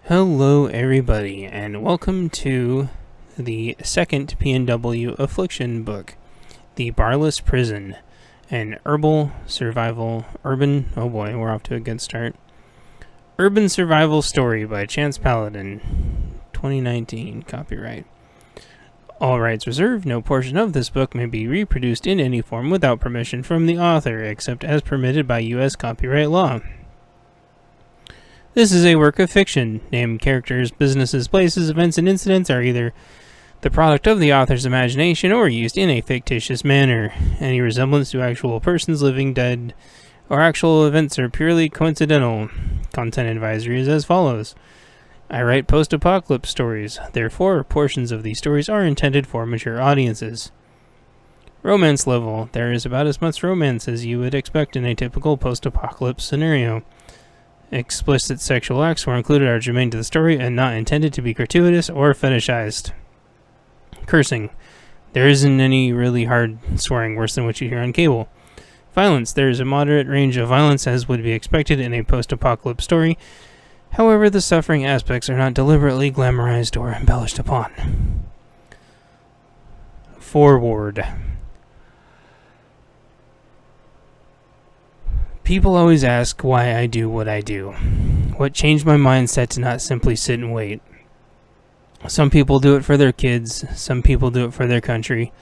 Hello everybody, and welcome to the second PNW affliction book, The Barless Prison, an urban survival story by Chance Paladin, 2019, copyright. All rights reserved. No portion of this book may be reproduced in any form without permission from the author, except as permitted by U.S. copyright law. This is a work of fiction. Named characters, businesses, places, events, and incidents are either the product of the author's imagination or used in a fictitious manner. Any resemblance to actual persons, living, dead, or actual events are purely coincidental. Content advisory is as follows. I write post-apocalypse stories. Therefore, portions of these stories are intended for mature audiences. Romance level. There is about as much romance as you would expect in a typical post-apocalypse scenario. Explicit sexual acts were included are germane to the story and not intended to be gratuitous or fetishized. Cursing. There isn't any really hard swearing worse than what you hear on cable. Violence. There is a moderate range of violence as would be expected in a post-apocalypse story. However, the suffering aspects are not deliberately glamorized or embellished upon. Forward. People always ask why I do what I do. What changed my mindset to not simply sit and wait? Some people do it for their kids. Some people do it for their country.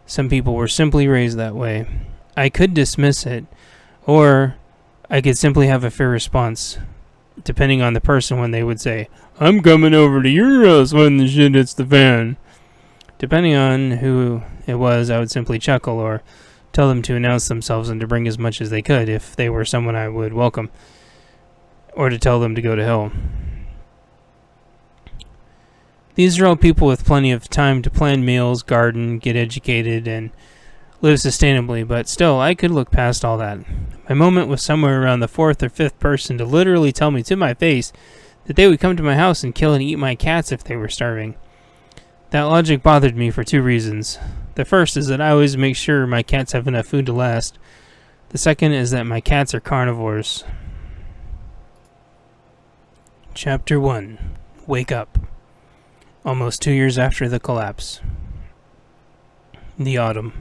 Some people were simply raised that way. I could dismiss it, or I could simply have a fair response, depending on the person when they would say, I'm coming over to your house when the shit hits the fan. Depending on who it was, I would simply chuckle or tell them to announce themselves and to bring as much as they could if they were someone I would welcome, or to tell them to go to hell. These are all people with plenty of time to plan meals, garden, get educated, and live sustainably, but still, I could look past all that. My moment was somewhere around the fourth or fifth person to literally tell me to my face that they would come to my house and kill and eat my cats if they were starving. That logic bothered me for two reasons. The first is that I always make sure my cats have enough food to last. The second is that my cats are carnivores. Chapter 1. Wake Up. Almost 2 years after the collapse. The autumn.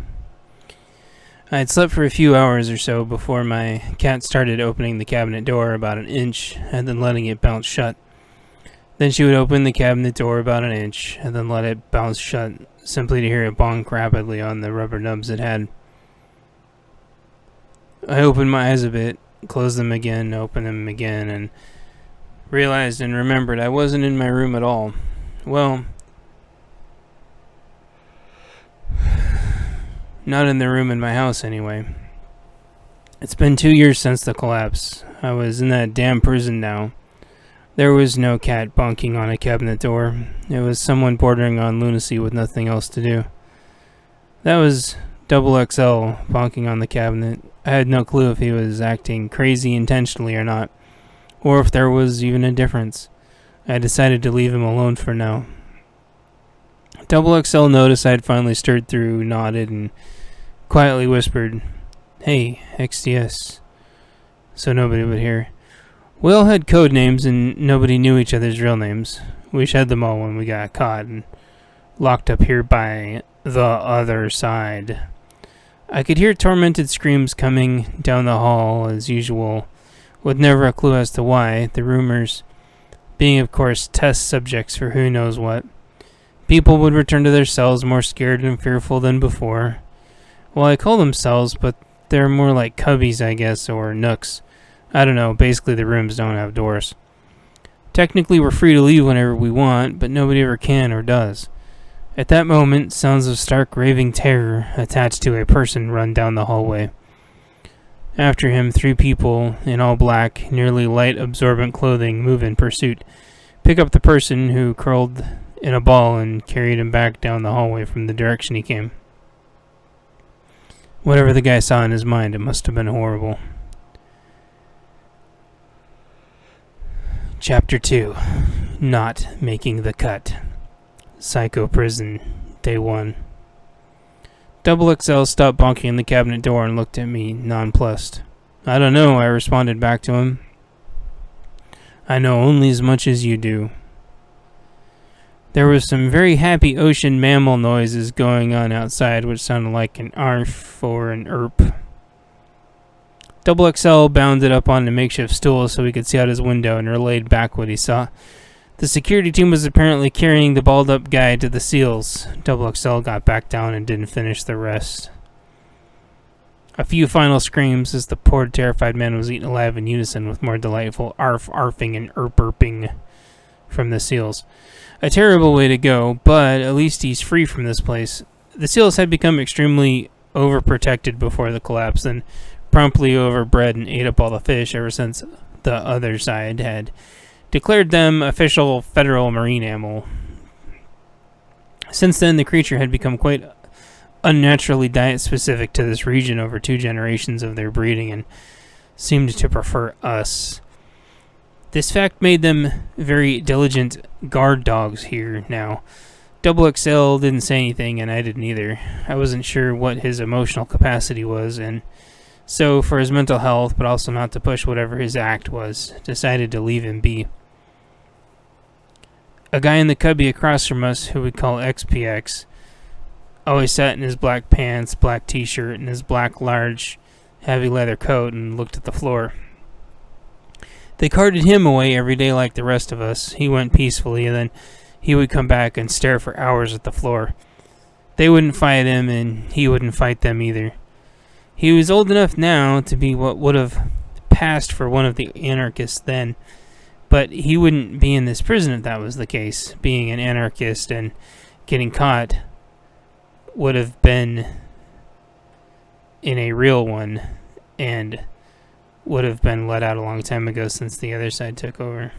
I had slept for a few hours or so before my cat started opening the cabinet door about an inch and then letting it bounce shut. Then she would open the cabinet door about an inch and then let it bounce shut, simply to hear it bonk rapidly on the rubber nubs it had. I opened my eyes a bit, closed them again, opened them again, and realized and remembered I wasn't in my room at all. Well, not in the room in my house anyway. It's been 2 years since the collapse. I was in that damn prison now. There was no cat bonking on a cabinet door. It was someone bordering on lunacy with nothing else to do. That was XXL bonking on the cabinet. I had no clue if he was acting crazy intentionally or not, or if there was even a difference. I decided to leave him alone for now. XXL noticed I had finally stirred through, nodded, and quietly whispered, "Hey, XDS," so nobody would hear. We all had code names and nobody knew each other's real names. We shed them all when we got caught and locked up here by the other side. I could hear tormented screams coming down the hall as usual, with never a clue as to why, the rumors being of course test subjects for who knows what. People would return to their cells more scared and fearful than before. Well, I call them cells, but they're more like cubbies, I guess, or nooks. I don't know, basically the rooms don't have doors. Technically we're free to leave whenever we want, but nobody ever can or does. At that moment, sounds of stark raving terror attached to a person run down the hallway. After him, 3 people in all black, nearly light absorbent clothing move in pursuit, pick up the person who curled in a ball and carried him back down the hallway from the direction he came. Whatever the guy saw in his mind, it must have been horrible. Chapter 2. Not Making the Cut. Psycho Prison, Day 1. XXL stopped bonking on the cabinet door and looked at me, nonplussed. I don't know, I responded back to him. I know only as much as you do. There was some very happy ocean mammal noises going on outside, which sounded like an arf or an erp. Double XL bounded up on a makeshift stool so he could see out his window and relayed back what he saw. The security team was apparently carrying the balled-up guy to the SEALs. Double XL got back down and didn't finish the rest. A few final screams as the poor terrified man was eaten alive in unison with more delightful arfing and erping from the SEALs. A terrible way to go, but at least he's free from this place. The SEALs had become extremely overprotected before the collapse and promptly overbred and ate up all the fish ever since the other side had declared them official federal marine animal. Since then, the creature had become quite unnaturally diet-specific to this region over 2 generations of their breeding and seemed to prefer us. This fact made them very diligent guard dogs here now. Double XL didn't say anything, and I didn't either. I wasn't sure what his emotional capacity was, and so, for his mental health, but also not to push whatever his act was, decided to leave him be. A guy in the cubby across from us, who we call XPX, always sat in his black pants, black t-shirt, and his black, large, heavy leather coat and looked at the floor. They carted him away every day like the rest of us. He went peacefully, and then he would come back and stare for hours at the floor. They wouldn't fight him, and he wouldn't fight them either. He was old enough now to be what would have passed for one of the anarchists then, but he wouldn't be in this prison if that was the case. Being an anarchist and getting caught would have been in a real one, and would have been let out a long time ago since the other side took over.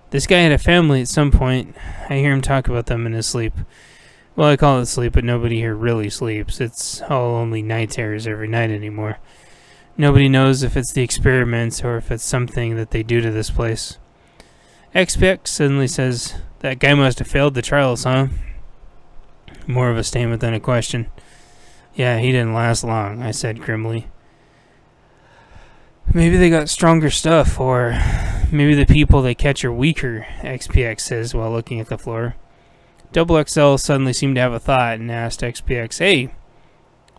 This guy had a family at some point. I hear him talk about them in his sleep. Well, I call it sleep, but nobody here really sleeps. It's all only night terrors every night anymore. Nobody knows if it's the experiments or if it's something that they do to this place. XPX suddenly says, "That guy must have failed the trials, huh?" More of a statement than a question. "Yeah, he didn't last long," I said grimly. "Maybe they got stronger stuff, or maybe the people they catch are weaker," XPX says while looking at the floor. Double XL suddenly seemed to have a thought and asked XPX, "Hey,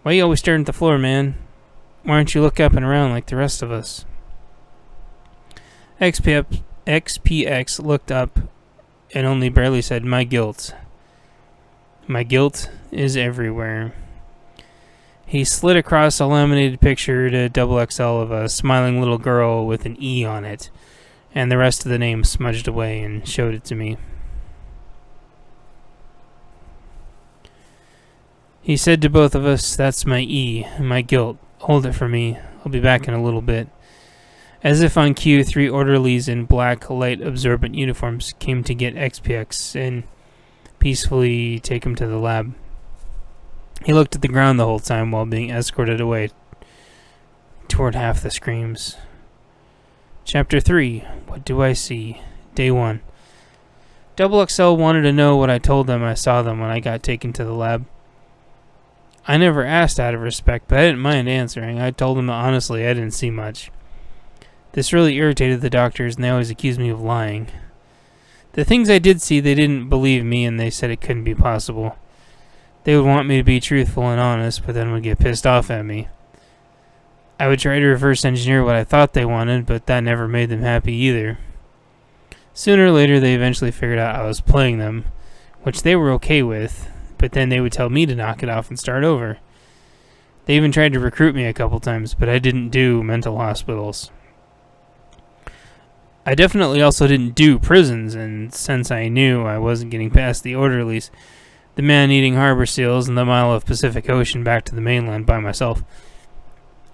why you always staring at the floor, man? Why don't you look up and around like the rest of us?" XPX looked up and only barely said, "My guilt. My guilt is everywhere." He slid across a laminated picture to Double XL of a smiling little girl with an E on it, and the rest of the name smudged away, and showed it to me. He said to both of us, "That's my E, my guilt. Hold it for me. I'll be back in a little bit." As if on cue, 3 orderlies in black, light-absorbent uniforms came to get XPX and peacefully take him to the lab. He looked at the ground the whole time while being escorted away toward half the screams. Chapter 3. What do I see? Day 1. Double XL wanted to know what I told them I saw them when I got taken to the lab. I never asked out of respect, but I didn't mind answering. I told them that honestly I didn't see much. This really irritated the doctors, and they always accused me of lying. The things I did see, they didn't believe me, and they said it couldn't be possible. They would want me to be truthful and honest, but then would get pissed off at me. I would try to reverse engineer what I thought they wanted, but that never made them happy either. Sooner or later, they eventually figured out I was playing them, which they were okay with, but then they would tell me to knock it off and start over. They even tried to recruit me a couple times, but I didn't do mental hospitals. I definitely also didn't do prisons, and since I knew I wasn't getting past the orderlies, the man-eating harbor seals, and the mile of Pacific Ocean back to the mainland by myself,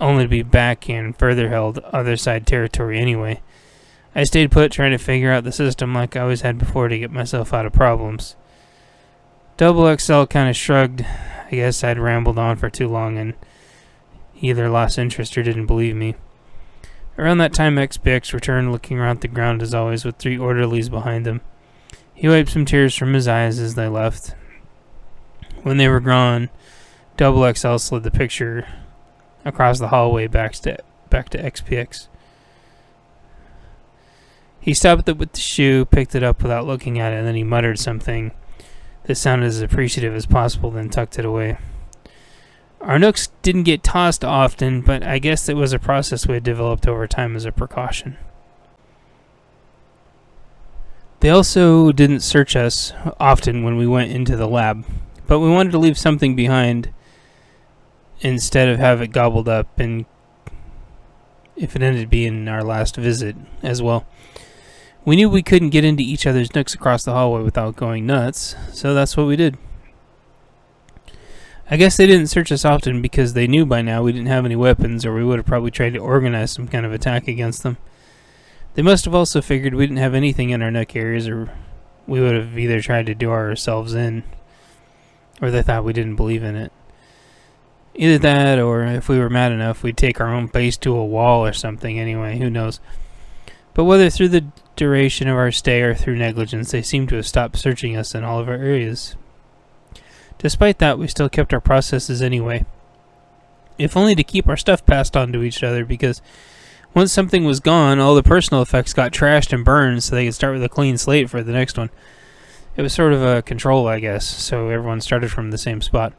only to be back in further held other side territory anyway, I stayed put trying to figure out the system like I always had before to get myself out of problems. Double XL kind of shrugged. I guess I'd rambled on for too long and he either lost interest or didn't believe me. Around that time, XPX returned, looking around the ground as always with 3 orderlies behind him. He wiped some tears from his eyes as they left. When they were gone, Double XL slid the picture across the hallway back to XPX. He stopped it with the shoe, picked it up without looking at it, and then he muttered something that sounded as appreciative as possible, then tucked it away. Our nooks didn't get tossed often, but I guess it was a process we had developed over time as a precaution. They also didn't search us often when we went into the lab, but we wanted to leave something behind instead of have it gobbled up, and if it ended up being our last visit as well. We knew we couldn't get into each other's nooks across the hallway without going nuts, so that's what we did. I guess they didn't search us often because they knew by now we didn't have any weapons, or we would have probably tried to organize some kind of attack against them. They must have also figured we didn't have anything in our nook areas, or we would have either tried to do ourselves in, or they thought we didn't believe in it. Either that, or if we were mad enough, we'd take our own base to a wall or something anyway, who knows. But whether through the duration of our stay or through negligence, they seemed to have stopped searching us in all of our areas. Despite that, we still kept our processes anyway, if only to keep our stuff passed on to each other, because once something was gone, all the personal effects got trashed and burned so they could start with a clean slate for the next one. It was sort of a control, I guess, so everyone started from the same spot.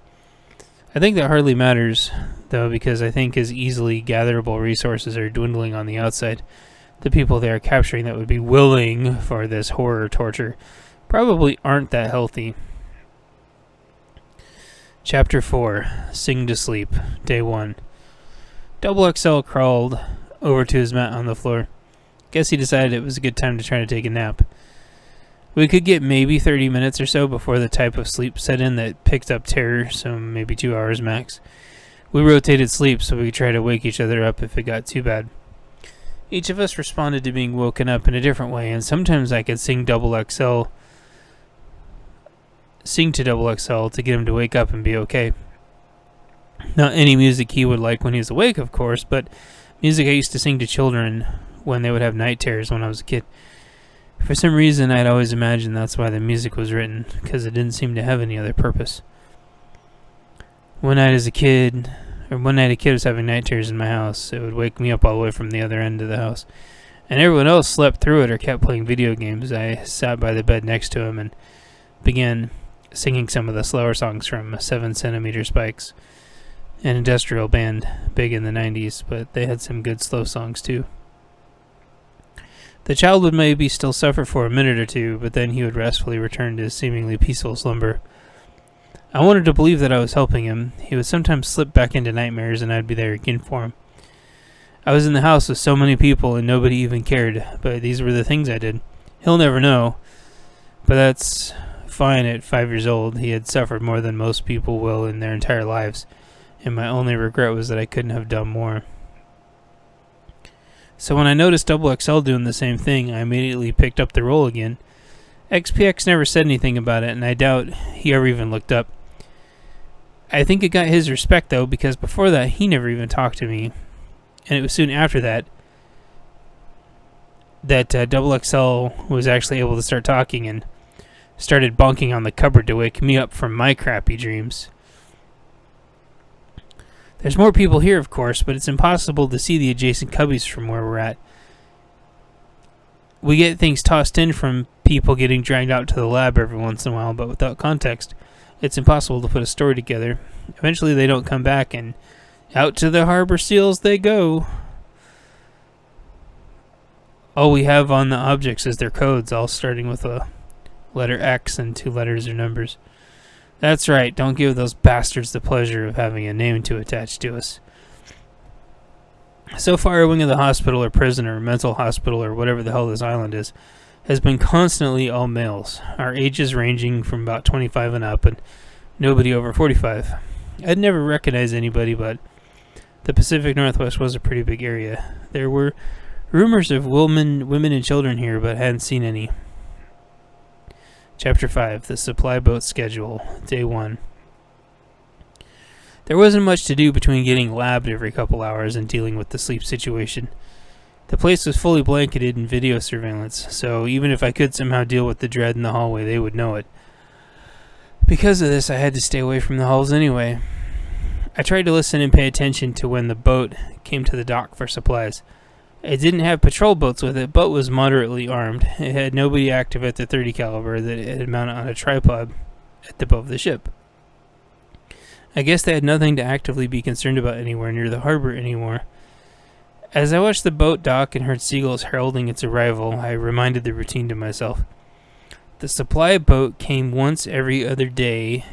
I think that hardly matters, though, because I think as easily gatherable resources are dwindling on the outside, the people they are capturing that would be willing for this horror torture probably aren't that healthy. Chapter 4. Sing to Sleep. Day 1. Double XL crawled over to his mat on the floor. Guess he decided it was a good time to try to take a nap. We could get maybe 30 minutes or so before the type of sleep set in that picked up terror, so maybe 2 hours max. We rotated sleep so we could try to wake each other up if it got too bad. Each of us responded to being woken up in a different way, and sometimes I could sing to Double XL to get him to wake up and be okay. Not any music he would like when he was awake, of course, but music I used to sing to children when they would have night terrors when I was a kid. For some reason, I'd always imagined that's why the music was written, because it didn't seem to have any other purpose. One night a kid was having night terrors in my house. It would wake me up all the way from the other end of the house, and everyone else slept through it or kept playing video games. I sat by the bed next to him and began singing some of the slower songs from 7 centimeter Spikes, an industrial band big in the 90s, but they had some good slow songs too. The child would maybe still suffer for a minute or two, but then he would restfully return to his seemingly peaceful slumber. I wanted to believe that I was helping him. He would sometimes slip back into nightmares, and I'd be there again for him. I was in the house with so many people, and nobody even cared, but these were the things I did. He'll never know, but that's fine at 5 years old. He had suffered more than most people will in their entire lives, and my only regret was that I couldn't have done more. So when I noticed Double XL doing the same thing, I immediately picked up the role again. XPX never said anything about it, and I doubt he ever even looked up. I think it got his respect, though, because before that, he never even talked to me. And it was soon after that Double XL was actually able to start talking and started bonking on the cupboard to wake me up from my crappy dreams. There's more people here, of course, but it's impossible to see the adjacent cubbies from where we're at. We get things tossed in from people getting dragged out to the lab every once in a while, but without context, it's impossible to put a story together. Eventually they don't come back, and out to the harbor seals they go. All we have on the objects is their codes, all starting with a letter X and 2 letters or numbers. That's right, don't give those bastards the pleasure of having a name to attach to us. So far, a wing of the hospital or prison or mental hospital or whatever the hell this island is has been constantly all males, our ages ranging from about 25 and up, and nobody over 45. I'd never recognized anybody, but the Pacific Northwest was a pretty big area. There were rumors of women and children here, but hadn't seen any. Chapter 5, The Supply Boat Schedule, Day 1. There wasn't much to do between getting labbed every couple hours and dealing with the sleep situation. The place was fully blanketed in video surveillance, so even if I could somehow deal with the dread in the hallway, they would know it. Because of this, I had to stay away from the halls anyway. I tried to listen and pay attention to when the boat came to the dock for supplies. It didn't have patrol boats with it, but was moderately armed. It had nobody active at the .30 caliber that it had mounted on a tripod at the bow of the ship. I guess they had nothing to actively be concerned about anywhere near the harbor anymore. As I watched the boat dock and heard seagulls heralding its arrival, I reminded the routine to myself. The supply boat came once every other day,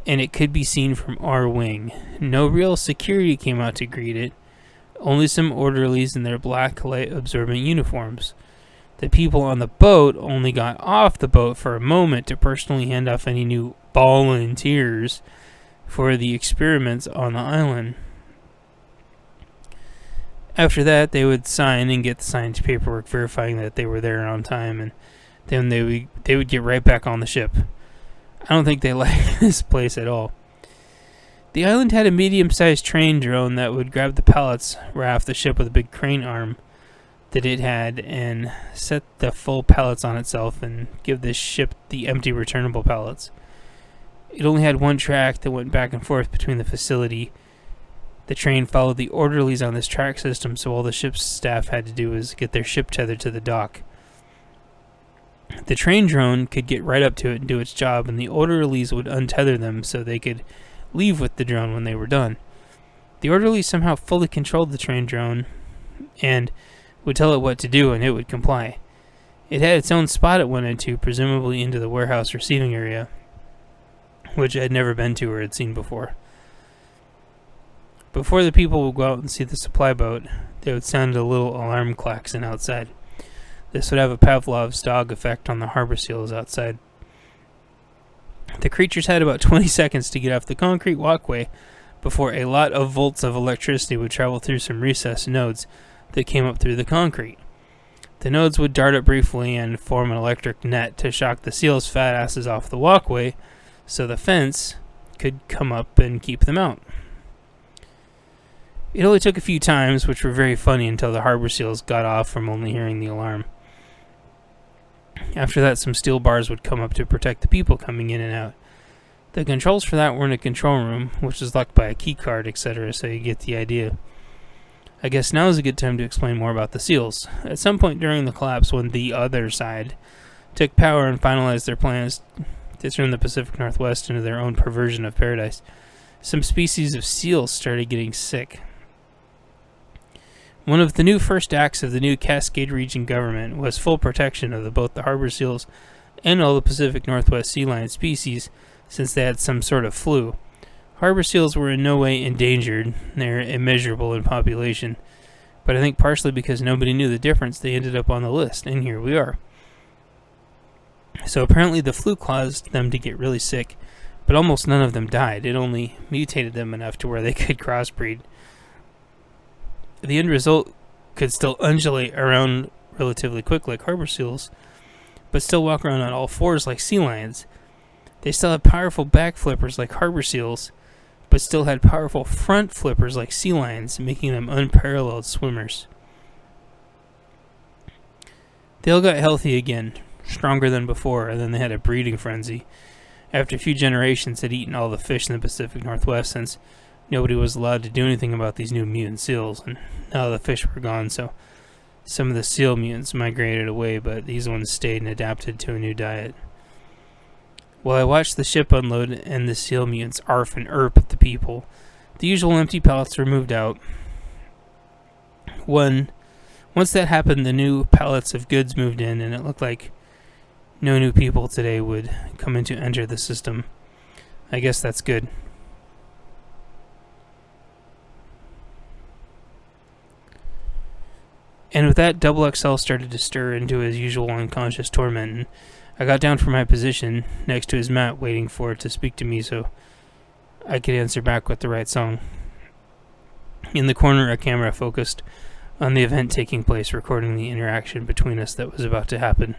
and it could be seen from our wing. No real security came out to greet it, only some orderlies in their black light-absorbent uniforms. The people on the boat only got off the boat for a moment to personally hand off any new volunteers for the experiments on the island. After that, they would sign and get the signed paperwork verifying that they were there on time, and then they would get right back on the ship. I don't think they liked this place at all. The island had a medium-sized train drone that would grab the pallets right off the ship with a big crane arm that it had and set the full pallets on itself and give the ship the empty returnable pallets. It only had one track that went back and forth between the facility. The train followed the orderlies on this track system, so all the ship's staff had to do was get their ship tethered to the dock. The train drone could get right up to it and do its job, and the orderlies would untether them so they could leave with the drone when they were done. The orderlies somehow fully controlled the train drone and would tell it what to do, and it would comply. It had its own spot it went into, presumably into the warehouse receiving area, which I had never been to or had seen before. Before the people would go out and see the supply boat, they would sound a little alarm klaxon outside. This would have a Pavlov's dog effect on the harbor seals outside. The creatures had about 20 seconds to get off the concrete walkway before a lot of volts of electricity would travel through some recessed nodes that came up through the concrete. The nodes would dart up briefly and form an electric net to shock the seals' fat asses off the walkway so the fence could come up and keep them out. It only took a few times, which were very funny, until the harbor seals got off from only hearing the alarm. After that, some steel bars would come up to protect the people coming in and out. The controls for that were in a control room, which is locked by a key card, etc., so you get the idea. I guess now is a good time to explain more about the seals. At some point during the collapse, when the other side took power and finalized their plans to turn the Pacific Northwest into their own perversion of paradise, some species of seals started getting sick. One of the new first acts of the new Cascade Region government was full protection of both the harbor seals and all the Pacific Northwest sea lion species, since they had some sort of flu. Harbor seals were in no way endangered. They're immeasurable in population, but I think partially because nobody knew the difference, they ended up on the list, and here we are. So apparently the flu caused them to get really sick, but almost none of them died. It only mutated them enough to where they could crossbreed. The end result could still undulate around relatively quick like harbor seals, but still walk around on all fours like sea lions. They still had powerful back flippers like harbor seals, but still had powerful front flippers like sea lions, making them unparalleled swimmers. They all got healthy again, stronger than before, and then they had a breeding frenzy. After a few generations had eaten all the fish in the Pacific Northwest, since nobody was allowed to do anything about these new mutant seals, and now the fish were gone, so some of the seal mutants migrated away, but these ones stayed and adapted to a new diet. While I watched the ship unload and the seal mutants arf and erp at the people, the usual empty pallets were moved out. Once that happened, the new pallets of goods moved in, and it looked like no new people today would come in to enter the system. I guess that's good. And with that, Double XL started to stir into his usual unconscious torment, and I got down from my position next to his mat waiting for it to speak to me so I could answer back with the right song. In the corner, a camera focused on the event taking place, recording the interaction between us that was about to happen.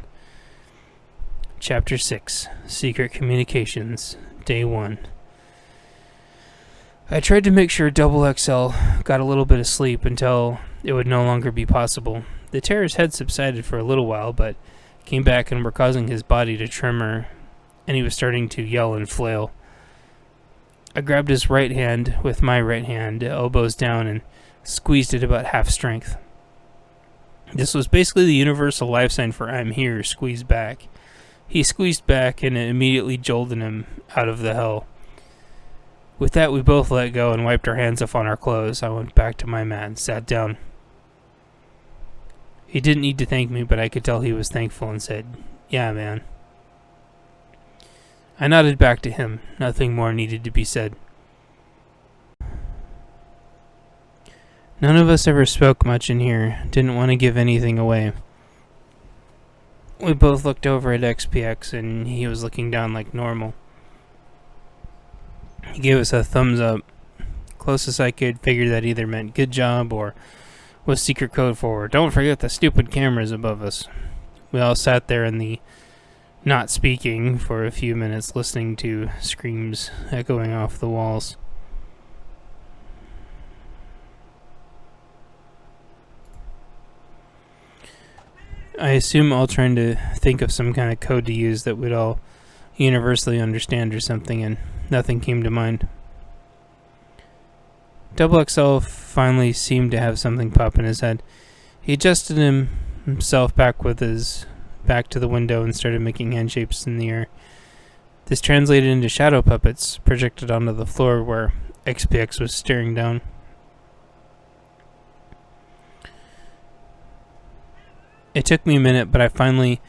Chapter 6, Secret Communications, Day 1. I tried to make sure Double XL got a little bit of sleep until it would no longer be possible. The terrors had subsided for a little while, but came back and were causing his body to tremor, and he was starting to yell and flail. I grabbed his right hand with my right hand, elbows down, and squeezed it about half strength. This was basically the universal life sign for "I'm here," squeezed back. He squeezed back, and it immediately jolted him out of the hell. With that, we both let go and wiped our hands off on our clothes. I went back to my mat and sat down. He didn't need to thank me, but I could tell he was thankful and said, "Yeah, man." I nodded back to him. Nothing more needed to be said. None of us ever spoke much in here. Didn't want to give anything away. We both looked over at XPX, and he was looking down like normal. He gave us a thumbs up. Closest I could figure that either meant good job or was secret code for "don't forget the stupid cameras above us." We all sat there in the not speaking for a few minutes, listening to screams echoing off the walls. I assume all trying to think of some kind of code to use that we'd all universally understand or something, and nothing came to mind. Double XL finally seemed to have something pop in his head. He adjusted himself back with his back to the window and started making hand shapes in the air. This translated into shadow puppets projected onto the floor where XPX was staring down. It took me a minute, but I finally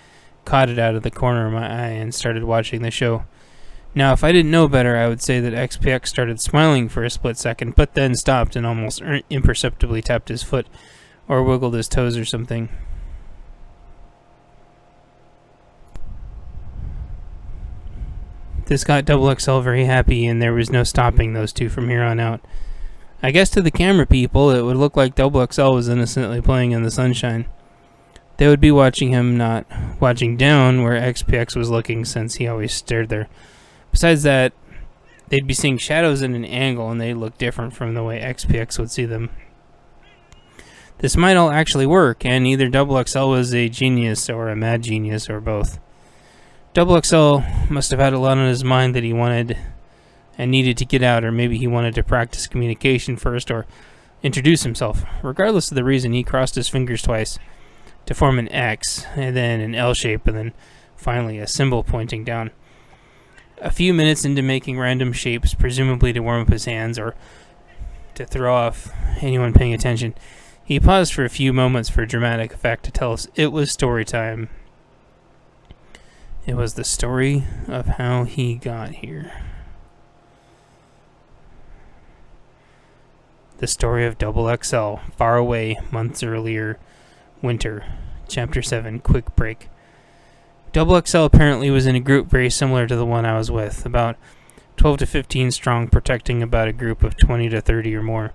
caught it out of the corner of my eye and started watching the show. Now, if I didn't know better, I would say that XPX started smiling for a split second, but then stopped and almost imperceptibly tapped his foot or wiggled his toes or something. This got Double XL very happy, and there was no stopping those two from here on out. I guess to the camera people, it would look like Double XL was innocently playing in the sunshine. They would be watching him, not watching down where XPX was looking, since he always stared there. Besides that, they'd be seeing shadows at an angle, and they'd look different from the way XPX would see them. This might all actually work, and either Double XL was a genius or a mad genius or both. Double XL must have had a lot on his mind that he wanted and needed to get out, or maybe he wanted to practice communication first or introduce himself. Regardless of the reason, he crossed his fingers twice to form an X, and then an L shape, and then finally a symbol pointing down. A few minutes into making random shapes, presumably to warm up his hands or to throw off anyone paying attention, he paused for a few moments for dramatic effect to tell us it was story time. It was the story of how he got here. The story of Double XL, far away, months earlier, winter, Chapter 7, Quick Break. Double XL apparently was in a group very similar to the one I was with, about 12 to 15 strong, protecting about a group of 20 to 30 or more.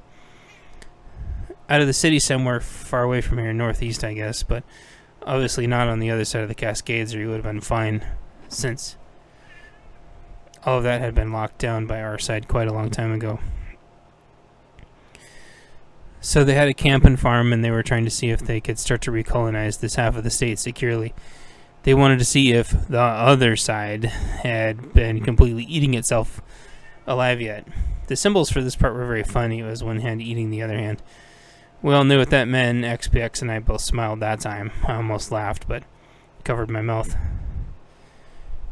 Out of the city somewhere far away from here, northeast I guess, but obviously not on the other side of the Cascades, or you would have been fine, since all of that had been locked down by our side quite a long time ago. So they had a camp and farm, and they were trying to see if they could start to recolonize this half of the state securely. They wanted to see if the other side had been completely eating itself alive yet. The symbols for this part were very funny. It was one hand eating the other hand. We all knew what that meant. XPX and I both smiled that time. I almost laughed, but covered my mouth.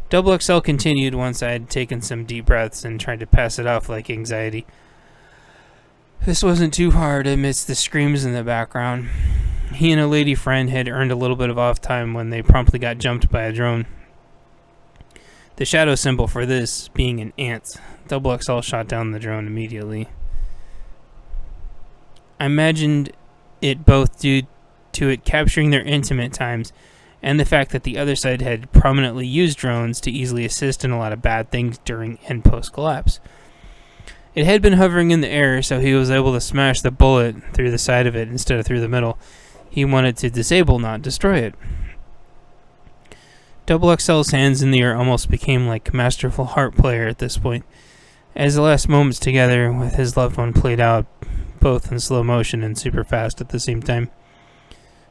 Double XL continued once I had taken some deep breaths and tried to pass it off like anxiety. This wasn't too hard amidst the screams in the background. He and a lady friend had earned a little bit of off time when they promptly got jumped by a drone. The shadow symbol for this being an ant. Double XL shot down the drone immediately. I imagined it both due to it capturing their intimate times and the fact that the other side had prominently used drones to easily assist in a lot of bad things during and post-collapse. It had been hovering in the air, so he was able to smash the bullet through the side of it instead of through the middle. He wanted to disable, not destroy it. Double XL's hands in the air almost became like masterful harp player at this point, as the last moments together with his loved one played out, both in slow motion and super fast at the same time.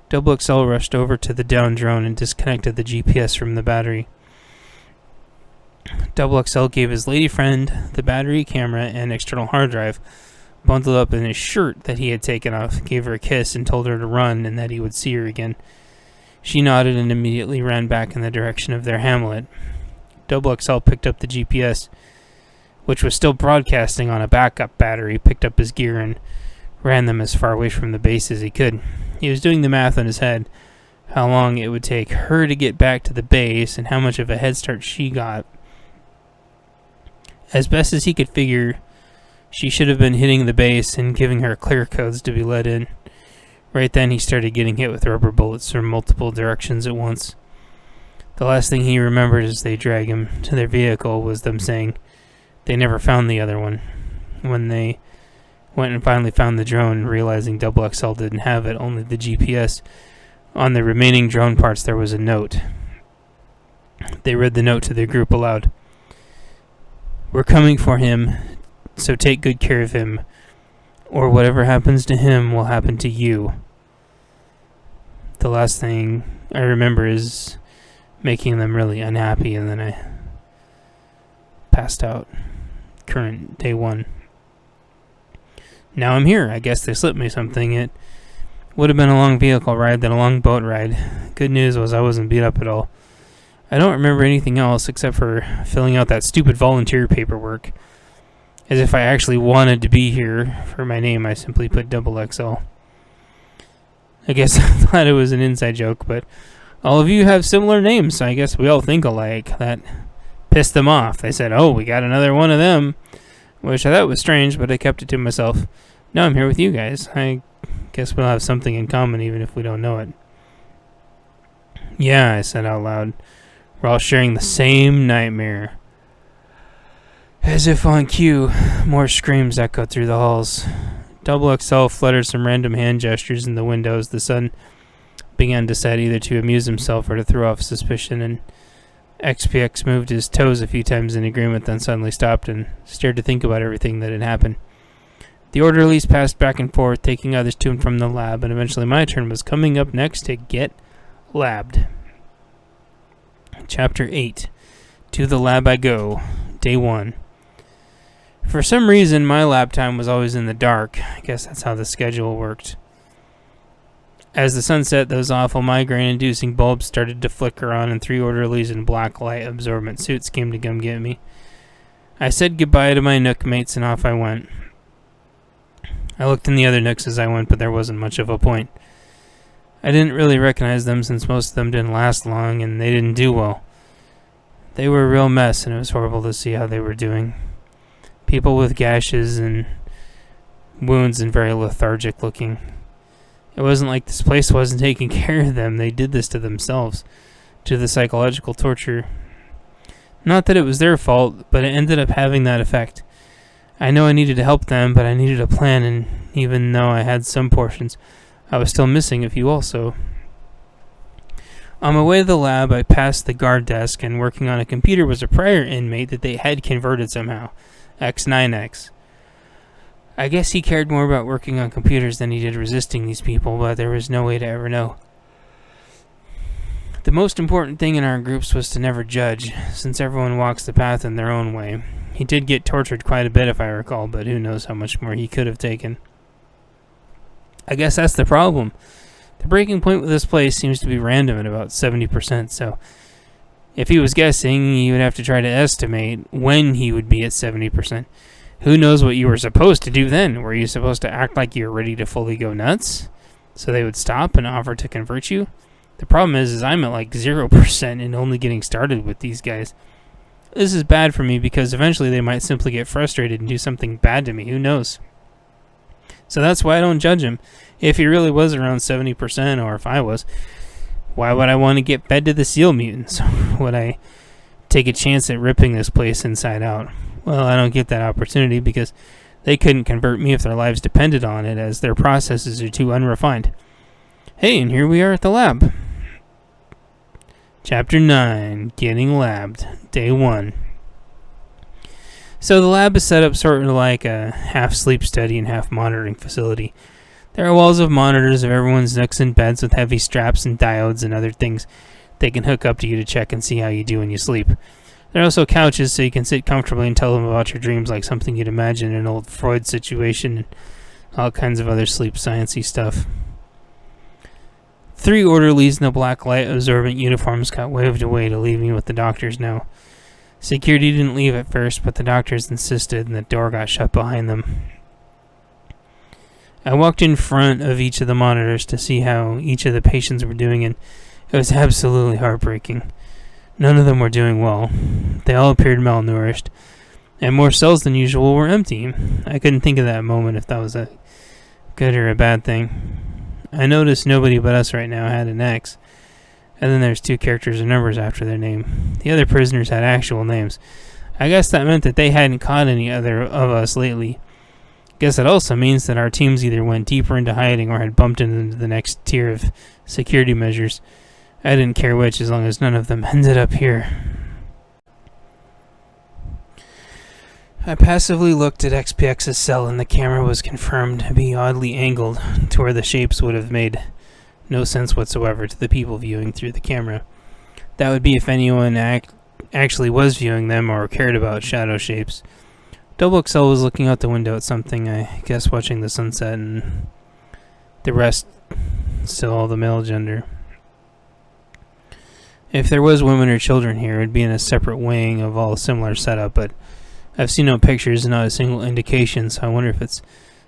Double XL rushed over to the down drone and disconnected the GPS from the battery. Double XL gave his lady friend the battery, camera, and external hard drive, bundled up in his shirt that he had taken off, gave her a kiss, and told her to run and that he would see her again. She nodded and immediately ran back in the direction of their hamlet. Double XL picked up the GPS, which was still broadcasting on a backup battery, picked up his gear, and ran them as far away from the base as he could. He was doing the math in his head, how long it would take her to get back to the base and how much of a head start she got. As best as he could figure, she should have been hitting the base and giving her clear codes to be let in. Right then, he started getting hit with rubber bullets from multiple directions at once. The last thing he remembered as they dragged him to their vehicle was them saying they never found the other one. When they went and finally found the drone, realizing Double XL didn't have it, only the GPS. On the remaining drone parts, there was a note. They read the note to their group aloud. "We're coming for him, so take good care of him, or whatever happens to him will happen to you." The last thing I remember is making them really unhappy, and then I passed out. Current day 1. Now I'm here. I guess they slipped me something. It would have been a long vehicle ride, then a long boat ride. Good news was I wasn't beat up at all. I don't remember anything else except for filling out that stupid volunteer paperwork. As if I actually wanted to be here. For my name, I simply put Double XL. I guess I thought it was an inside joke, but all of you have similar names, so I guess we all think alike. That pissed them off. They said, "Oh, we got another one of them," which I thought was strange, but I kept it to myself. Now I'm here with you guys. I guess we'll have something in common even if we don't know it. "Yeah," I said out loud. "We're all sharing the same nightmare." As if on cue, more screams echoed through the halls. Double XL fluttered some random hand gestures in the windows. The sun began to set, either to amuse himself or to throw off suspicion, and XPX moved his toes a few times in agreement, then suddenly stopped and stared to think about everything that had happened. The orderlies passed back and forth, taking others to and from the lab, and eventually my turn was coming up next to get labbed. Chapter 8. To the lab I go. Day 1. For some reason, my lab time was always in the dark. I guess that's how the schedule worked. As the sun set, those awful migraine-inducing bulbs started to flicker on, and 3 orderlies in black light-absorbent suits came to come get me. I said goodbye to my nook mates, and off I went. I looked in the other nooks as I went, but there wasn't much of a point. I didn't really recognize them since most of them didn't last long, and they didn't do well. They were a real mess, and it was horrible to see how they were doing. People with gashes and wounds and very lethargic looking. It wasn't like this place wasn't taking care of them. They did this to themselves, to the psychological torture. Not that it was their fault, but it ended up having that effect. I know I needed to help them, but I needed a plan, and even though I had some portions, I was still missing a few also. On my way to the lab, I passed the guard desk, and working on a computer was a prior inmate that they had converted somehow. X9X. I guess he cared more about working on computers than he did resisting these people, but there was no way to ever know. The most important thing in our groups was to never judge, since everyone walks the path in their own way. He did get tortured quite a bit, if I recall, but who knows how much more he could have taken. I guess that's the problem. The breaking point with this place seems to be random at about 70%, so if he was guessing, he would have to try to estimate when he would be at 70%. Who knows what you were supposed to do then? Were you supposed to act like you were ready to fully go nuts, so they would stop and offer to convert you? The problem is I'm at like 0% and only getting started with these guys. This is bad for me because eventually they might simply get frustrated and do something bad to me. Who knows? So that's why I don't judge him. If he really was around 70%, or if I was, why would I want to get fed to the seal mutants? Would I take a chance at ripping this place inside out? Well, I don't get that opportunity because they couldn't convert me if their lives depended on it, as their processes are too unrefined. Hey, and here we are at the lab. Chapter 9, Getting Labbed, Day 1. So the lab is set up sort of like a half sleep study and half monitoring facility. There are walls of monitors of everyone's nooks and beds with heavy straps and diodes and other things they can hook up to you to check and see how you do when you sleep. There are also couches so you can sit comfortably and tell them about your dreams like something you'd imagine in an old Freud situation and all kinds of other sleep sciencey stuff. 3 orderlies in the black light-absorbent uniforms got waved away to leave me with the doctors now. Security didn't leave at first, but the doctors insisted and the door got shut behind them. I walked in front of each of the monitors to see how each of the patients were doing, and it was absolutely heartbreaking. None of them were doing well. They all appeared malnourished, and more cells than usual were empty. I couldn't think of that moment if that was a good or a bad thing. I noticed nobody but us right now had an X, and then there's 2 characters and numbers after their name. The other prisoners had actual names. I guess that meant that they hadn't caught any other of us lately. Guess it also means that our teams either went deeper into hiding or had bumped into the next tier of security measures. I didn't care which, as long as none of them ended up here. I passively looked at XPX's cell, and the camera was confirmed to be oddly angled to where the shapes would have made no sense whatsoever to the people viewing through the camera. That would be if anyone actually was viewing them or cared about shadow shapes. Double XL was looking out the window at something, I guess watching the sunset, and the rest still all the male gender. If there was women or children here, it would be in a separate wing of all similar setup, but I've seen no pictures and not a single indication, so I wonder if it's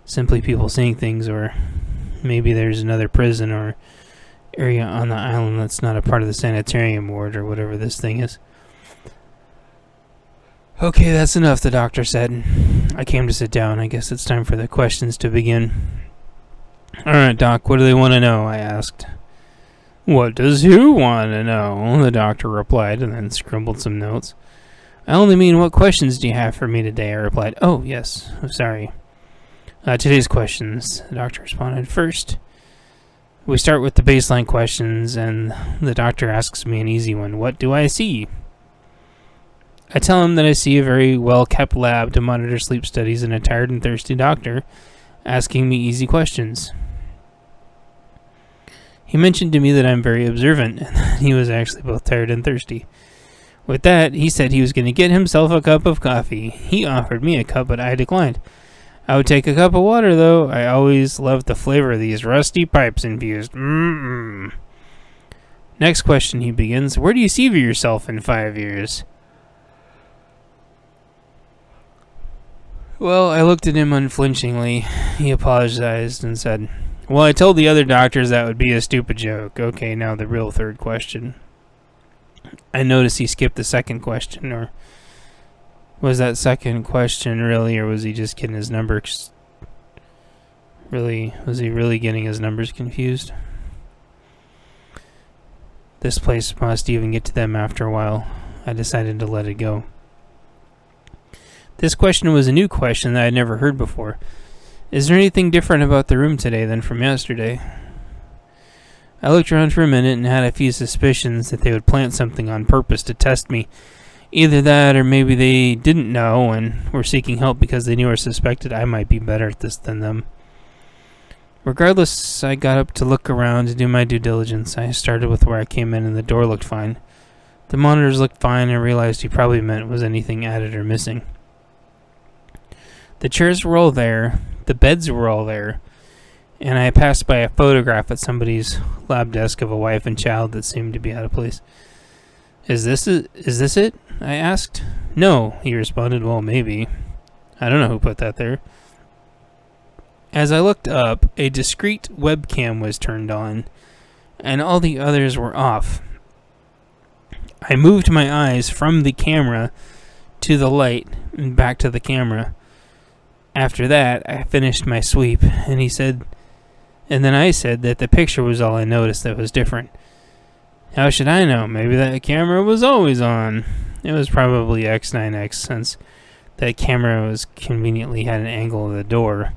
simply people seeing things, or maybe there's another prison or area on the island that's not a part of the sanitarium ward or whatever this thing is. Okay, that's enough, the doctor said. I came to sit down. I guess it's time for the questions to begin. Alright, Doc, what do they want to know? I asked. What does who want to know? The doctor replied, and then scribbled some notes. I only mean, what questions do you have for me today? I replied. Oh, yes. I'm sorry. Today's questions, the doctor responded. First, we start with the baseline questions, and the doctor asks me an easy one. What do I see? I tell him that I see a very well-kept lab to monitor sleep studies and a tired and thirsty doctor asking me easy questions. He mentioned to me that I'm very observant, and that he was actually both tired and thirsty. With that, he said he was going to get himself a cup of coffee. He offered me a cup, but I declined. I would take a cup of water, though. I always loved the flavor of these rusty pipes infused. Next question, he begins. Where do you see yourself in 5 years? Well, I looked at him unflinchingly. He apologized and said, well, I told the other doctors that would be a stupid joke. Okay, now the real third question. I noticed he skipped the second question, or was that second question really, or was he just getting his numbers was he really getting his numbers confused? This place must even get to them after a while. I decided to let it go. This question was a new question that I had never heard before. Is there anything different about the room today than from yesterday? I looked around for a minute and had a few suspicions that they would plant something on purpose to test me. Either that, or maybe they didn't know and were seeking help because they knew or suspected I might be better at this than them. Regardless, I got up to look around to do my due diligence. I started with where I came in, and the door looked fine. The monitors looked fine, and I realized he probably meant was anything added or missing. The chairs were all there, the beds were all there, and I passed by a photograph at somebody's lab desk of a wife and child that seemed to be out of place. Is this it? I asked. No, he responded. Well, maybe. I don't know who put that there. As I looked up, a discrete webcam was turned on, and all the others were off. I moved my eyes from the camera to the light and back to the camera. After that, I finished my sweep, and then I said that the picture was all I noticed that was different. How should I know? Maybe that camera was always on. It was probably X9X, since that camera was conveniently had an angle of the door.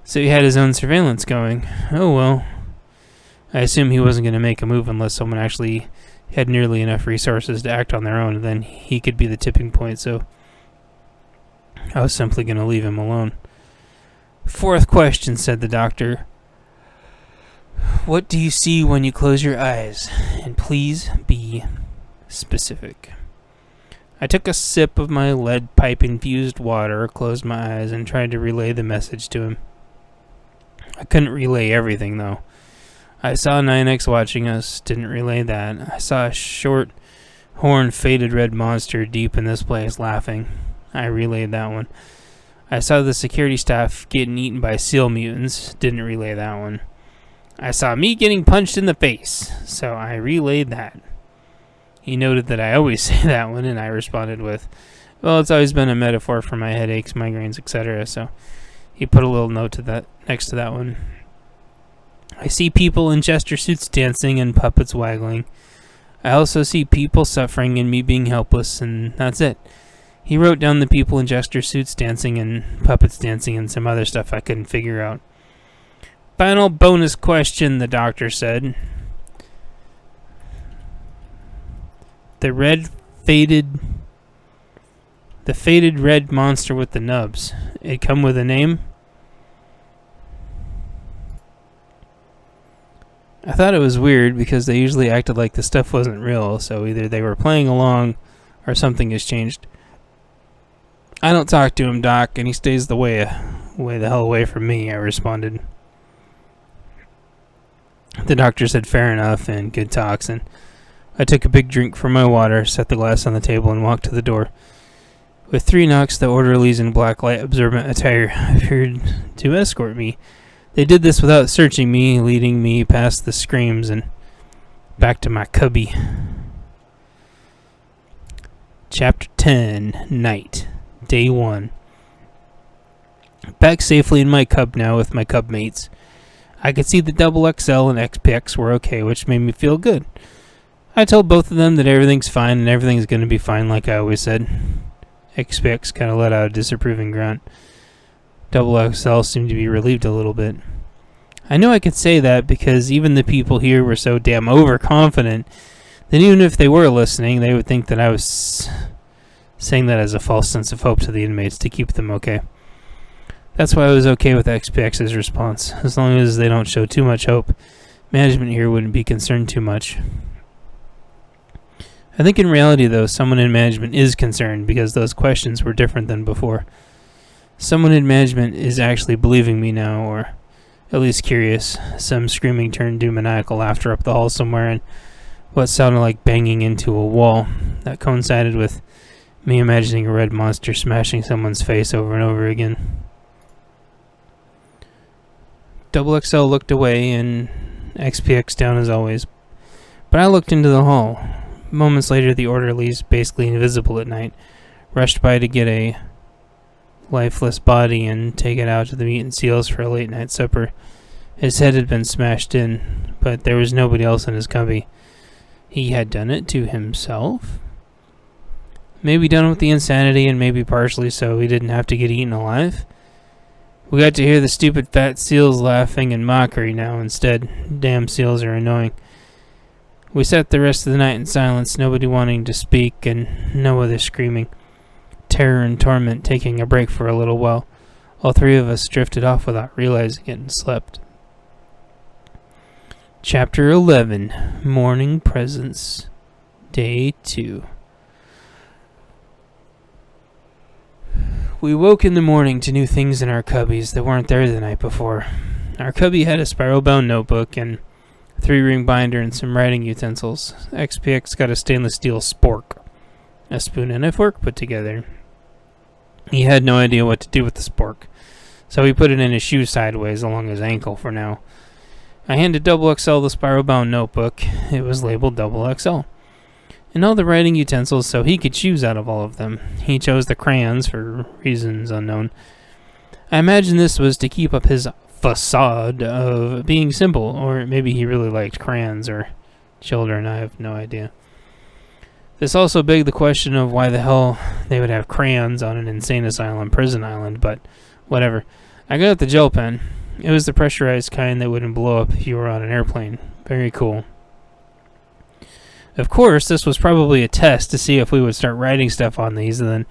So he had his own surveillance going. Oh well. I assume he wasn't going to make a move unless someone actually had nearly enough resources to act on their own, and then he could be the tipping point, so I was simply going to leave him alone. Fourth question, said the doctor. What do you see when you close your eyes? And please be specific. I took a sip of my lead pipe-infused water, closed my eyes, and tried to relay the message to him. I couldn't relay everything, though. I saw 9X watching us, didn't relay that. I saw a short, horned, faded red monster deep in this place laughing. I relayed that one. I saw the security staff getting eaten by seal mutants, didn't relay that one. I saw me getting punched in the face, so I relayed that. He noted that I always say that one, and I responded with, well, it's always been a metaphor for my headaches, migraines, etc., so he put a little note to that next to that one. I see people in jester suits dancing and puppets waggling. I also see people suffering and me being helpless, and that's it. He wrote down the people in jester suits dancing and puppets dancing and some other stuff I couldn't figure out. Final bonus question, the doctor said. The faded red monster with the nubs. It come with a name? I thought it was weird because they usually acted like the stuff wasn't real, so either they were playing along or something has changed. I don't talk to him, Doc, and he stays the way the hell away from me, I responded. The doctor said fair enough and good talks, and I took a big drink from my water, set the glass on the table, and walked to the door. With 3 knocks, the orderlies in black light absorbent attire appeared to escort me. They did this without searching me, leading me past the screams and back to my cubby. Chapter 10, Night, Day 1. Back safely in my cub now with my cub mates. I could see the XXL and XPX were okay, which made me feel good. I told both of them that everything's fine and everything's going to be fine like I always said. XPX kind of let out a disapproving grunt. XXL seemed to be relieved a little bit. I knew I could say that because even the people here were so damn overconfident that even if they were listening, they would think that I was saying that as a false sense of hope to the inmates to keep them okay. That's why I was okay with XPX's response. As long as they don't show too much hope, management here wouldn't be concerned too much. I think in reality, though, someone in management is concerned because those questions were different than before. Someone in management is actually believing me now, or at least curious. Some screaming turned to maniacal laughter up the hall somewhere, and what sounded like banging into a wall. That coincided with me imagining a red monster smashing someone's face over and over again. XXL looked away, and XPX down as always. But I looked into the hall. Moments later, the orderlies, basically invisible at night, rushed by to get a lifeless body and take it out to the meat and seals for a late night supper. His head had been smashed in, but there was nobody else in his cubby. He had done it to himself? Maybe done with the insanity, and maybe partially so he didn't have to get eaten alive? We got to hear the stupid fat seals laughing in mockery now instead. Damn seals are annoying. We sat the rest of the night in silence, nobody wanting to speak, and no other screaming. Terror and torment taking a break for a little while. All 3 of us drifted off without realizing it and slept. Chapter 11, Morning Presence, Day 2. We woke in the morning to new things in our cubbies that weren't there the night before. Our cubby had a spiral-bound notebook and 3-ring binder and some writing utensils. XPX got a stainless steel spork, a spoon and a fork put together. He had no idea what to do with the spork, so he put it in his shoe sideways along his ankle for now. I handed XXL the spiral-bound notebook. It was labeled XXL. And all the writing utensils so he could choose out of all of them. He chose the crayons for reasons unknown. I imagine this was to keep up his facade of being simple, or maybe he really liked crayons or children, I have no idea. This also begged the question of why the hell they would have crayons on an insane asylum prison island, but whatever. I got out the gel pen. It was the pressurized kind that wouldn't blow up if you were on an airplane. Very cool. Of course, this was probably a test to see if we would start writing stuff on these, and then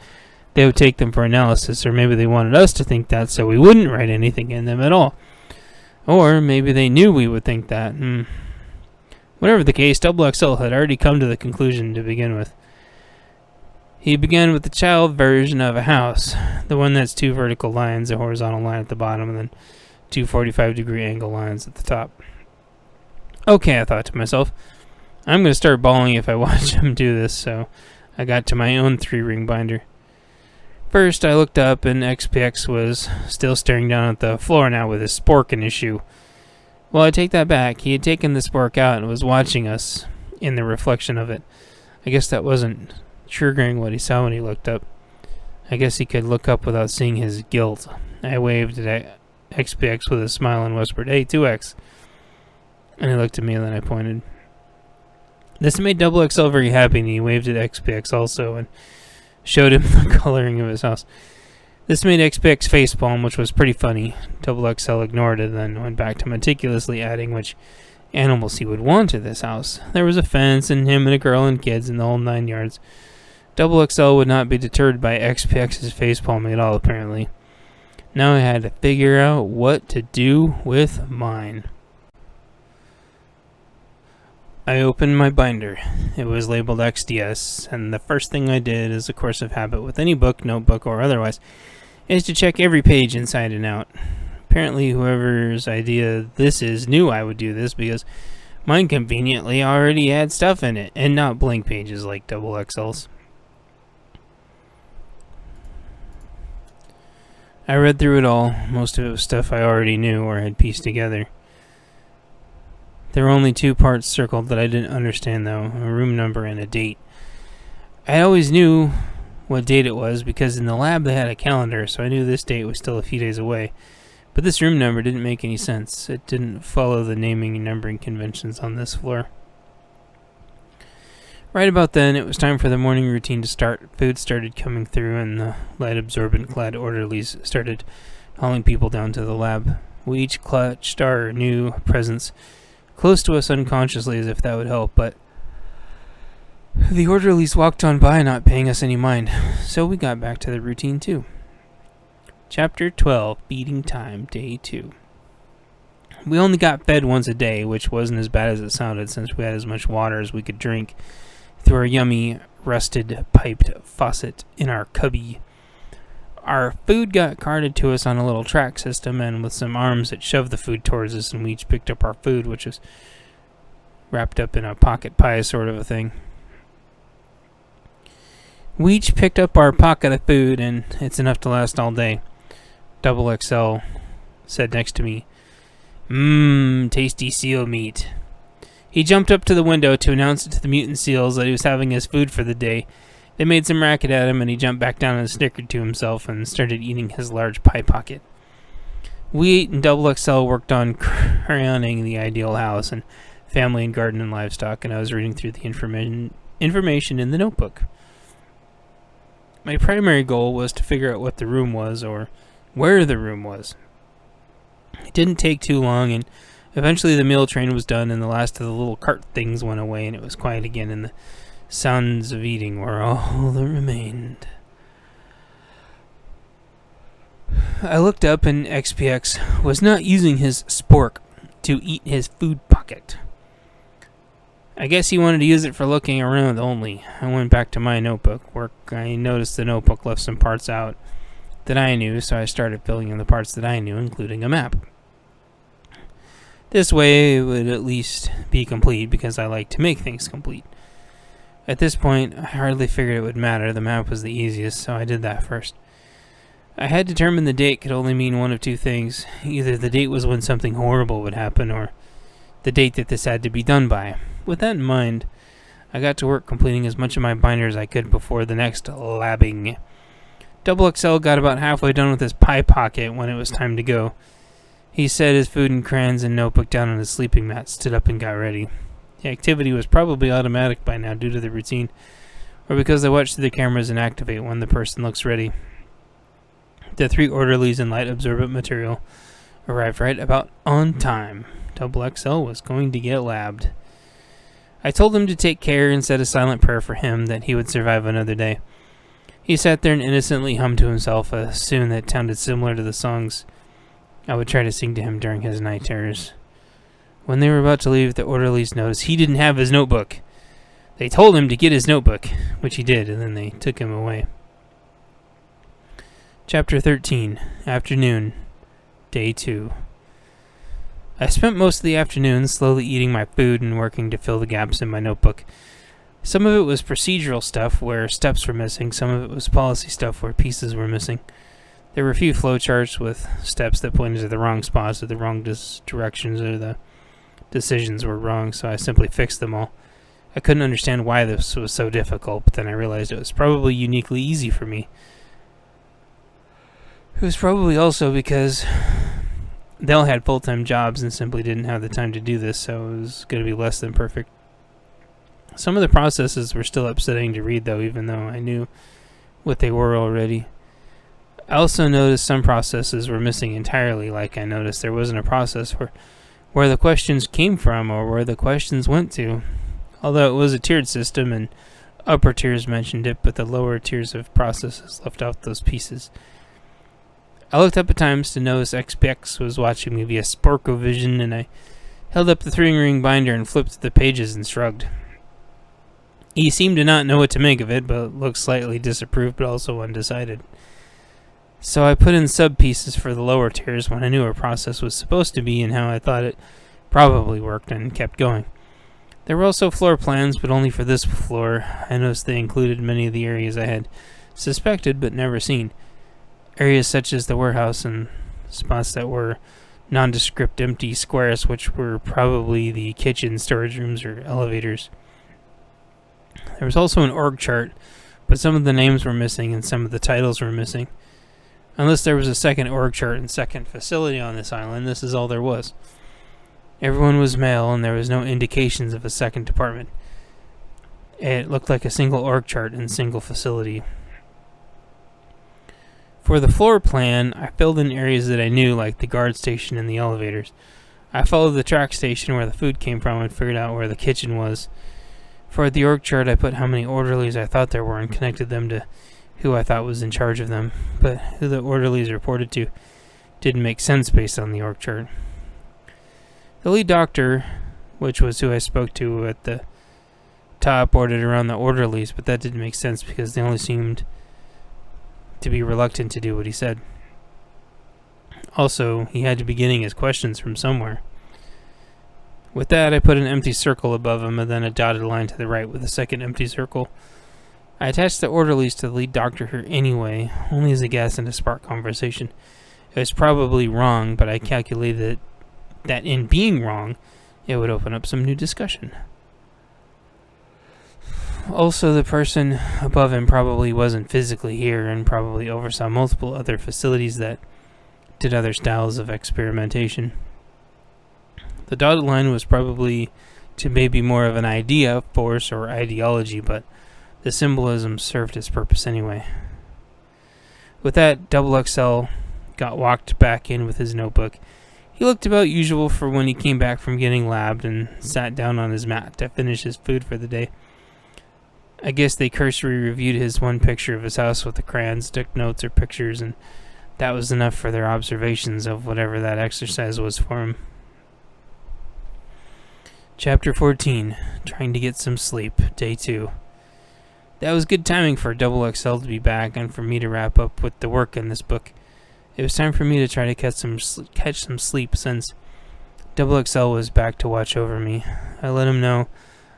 they would take them for analysis, or maybe they wanted us to think that so we wouldn't write anything in them at all. Or maybe they knew we would think that. Whatever the case, XXL had already come to the conclusion to begin with. He began with the child version of a house, the one that's 2 vertical lines, a horizontal line at the bottom, and then 2 45-degree angle lines at the top. Okay, I thought to myself, I'm going to start bawling if I watch him do this, so I got to my own 3-ring binder. First, I looked up, and XPX was still staring down at the floor now with his spork in his shoe. Well, I take that back. He had taken the spork out and was watching us in the reflection of it. I guess that wasn't triggering what he saw when he looked up. I guess he could look up without seeing his guilt. I waved at XPX with a smile and whispered, "Hey, 2X." And he looked at me and then I pointed. This made XXL very happy, and he waved at XPX also and showed him the coloring of his house. This made XPX facepalm, which was pretty funny. XXL ignored it and then went back to meticulously adding which animals he would want to this house. There was a fence and him and a girl and kids and the whole 9 yards. XXL would not be deterred by XPX's facepalming at all, apparently. Now I had to figure out what to do with mine. I opened my binder. It was labeled XDS, and the first thing I did, as a course of habit with any book, notebook, or otherwise, is to check every page inside and out. Apparently, whoever's idea this is knew I would do this because mine conveniently already had stuff in it, and not blank pages like XXL's. I read through it all. Most of it was stuff I already knew or had pieced together. There were only 2 parts circled that I didn't understand, though, a room number and a date. I always knew what date it was because in the lab they had a calendar, so I knew this date was still a few days away. But this room number didn't make any sense. It didn't follow the naming and numbering conventions on this floor. Right about then, it was time for the morning routine to start. Food started coming through, and the light-absorbent-clad orderlies started hauling people down to the lab. We each clutched our new presents close to us unconsciously as if that would help, but the orderlies walked on by, not paying us any mind, so we got back to the routine too. Chapter 12, Feeding Time, Day 2. We only got fed once a day, which wasn't as bad as it sounded since we had as much water as we could drink through our yummy, rusted, piped faucet in our cubby. Our food got carted to us on a little track system, and with some arms that shoved the food towards us, and we each picked up our food, which was wrapped up in a pocket pie sort of a thing. We each picked up our pocket of food, and it's enough to last all day. XXL said next to me, tasty seal meat." He jumped up to the window to announce it to the mutant seals that he was having his food for the day. They made some racket at him, and he jumped back down and snickered to himself and started eating his large pie pocket. We ate, and XXL worked on crayoning the ideal house and family and garden and livestock, and I was reading through the information in the notebook. My primary goal was to figure out what the room was, or where the room was. It didn't take too long, and eventually the meal train was done, and the last of the little cart things went away, and it was quiet again, and the sounds of eating were all that remained. I looked up, and XPX was not using his spork to eat his food pocket. I guess he wanted to use it for looking around only. I went back to my notebook where I noticed the notebook left some parts out that I knew, so I started filling in the parts that I knew, including a map. This way it would at least be complete, because I like to make things complete. At this point, I hardly figured it would matter. The map was the easiest, so I did that first. I had determined the date could only mean one of 2 things. Either the date was when something horrible would happen, or the date that this had to be done by. With that in mind, I got to work completing as much of my binder as I could before the next labbing. XXL got about halfway done with his pie pocket when it was time to go. He set his food and crayons and notebook down on his sleeping mat, stood up, and got ready. The activity was probably automatic by now due to the routine, or because they watch through the cameras and activate when the person looks ready. The 3 orderlies and light absorbent material arrived right about on time. XXL was going to get labbed. I told him to take care and said a silent prayer for him that he would survive another day. He sat there and innocently hummed to himself a tune that sounded similar to the songs I would try to sing to him during his night terrors. When they were about to leave, the orderlies noticed he didn't have his notebook. They told him to get his notebook, which he did, and then they took him away. Chapter 13, Afternoon, Day 2. I spent most of the afternoon slowly eating my food and working to fill the gaps in my notebook. Some of it was procedural stuff where steps were missing, some of it was policy stuff where pieces were missing. There were a few flowcharts with steps that pointed to the wrong spots or the wrong directions, or the decisions were wrong, so I simply fixed them all. I couldn't understand why this was so difficult, but then I realized it was probably uniquely easy for me. It was probably also because they all had full-time jobs and simply didn't have the time to do this, so it was going to be less than perfect. Some of the processes were still upsetting to read, though, even though I knew what they were already. I also noticed some processes were missing entirely, like I noticed there wasn't a process for where the questions came from or where the questions went to. Although it was a tiered system and upper tiers mentioned it, but the lower tiers of processes left out those pieces. I looked up at times to notice XPX was watching me via Sporkovision, and I held up the 3-ring binder and flipped the pages and shrugged. He seemed to not know what to make of it, but looked slightly disapproved but also undecided. So I put in sub-pieces for the lower tiers when I knew a process was supposed to be and how I thought it probably worked, and kept going. There were also floor plans, but only for this floor. I noticed they included many of the areas I had suspected but never seen. Areas such as the warehouse and spots that were nondescript empty squares, which were probably the kitchen, storage rooms, or elevators. There was also an org chart, but some of the names were missing and some of the titles were missing. Unless there was a second org chart and second facility on this island, this is all there was. Everyone was male, and there was no indications of a second department. It looked like a single org chart and single facility. For the floor plan, I filled in areas that I knew, like the guard station and the elevators. I followed the track station where the food came from and figured out where the kitchen was. For the org chart, I put how many orderlies I thought there were and connected them to who I thought was in charge of them, but who the orderlies reported to didn't make sense based on the org chart. The lead doctor, which was who I spoke to at the top, ordered around the orderlies, but that didn't make sense because they only seemed to be reluctant to do what he said. Also, he had to be getting his questions from somewhere. With that, I put an empty circle above him and then a dotted line to the right with a second empty circle. I attached the orderlies to the lead doctor here anyway, only as a guess and to spark conversation. It was probably wrong, but I calculated that in being wrong, it would open up some new discussion. Also, the person above him probably wasn't physically here and probably oversaw multiple other facilities that did other styles of experimentation. The dotted line was probably to maybe more of an idea, force, or ideology, but the symbolism served its purpose anyway. With that, XXL got walked back in with his notebook. He looked about usual for when he came back from getting labbed and sat down on his mat to finish his food for the day. I guess they cursory reviewed his one picture of his house with the crayons, took notes or pictures, and that was enough for their observations of whatever that exercise was for him. Chapter 14, Trying to Get Some Sleep, Day 2. That was good timing for XXL to be back and for me to wrap up with the work in this book. It was time for me to try to catch some sleep since XXL was back to watch over me. I let him know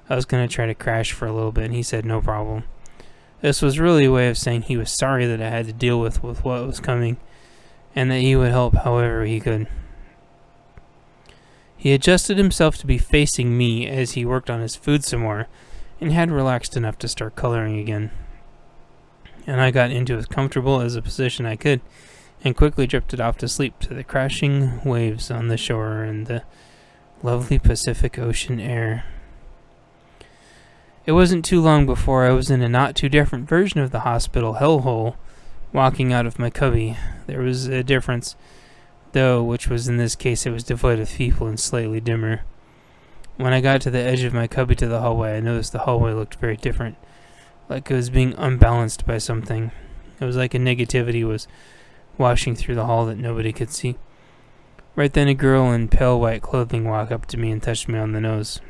I was going to try to crash for a little bit, and he said no problem. This was really a way of saying he was sorry that I had to deal with what was coming, and that he would help however he could. He adjusted himself to be facing me as he worked on his food some more, and had relaxed enough to start coloring again. And I got into as comfortable as a position I could, and quickly drifted off to sleep to the crashing waves on the shore and the lovely Pacific Ocean air. It wasn't too long before I was in a not too different version of the hospital hellhole, walking out of my cubby. There was a difference, though, which was in this case it was devoid of people and slightly dimmer. When I got to the edge of my cubby to the hallway, I noticed the hallway looked very different, like it was being unbalanced by something. It was like a negativity was washing through the hall that nobody could see. Right then a girl in pale white clothing walked up to me and touched me on the nose.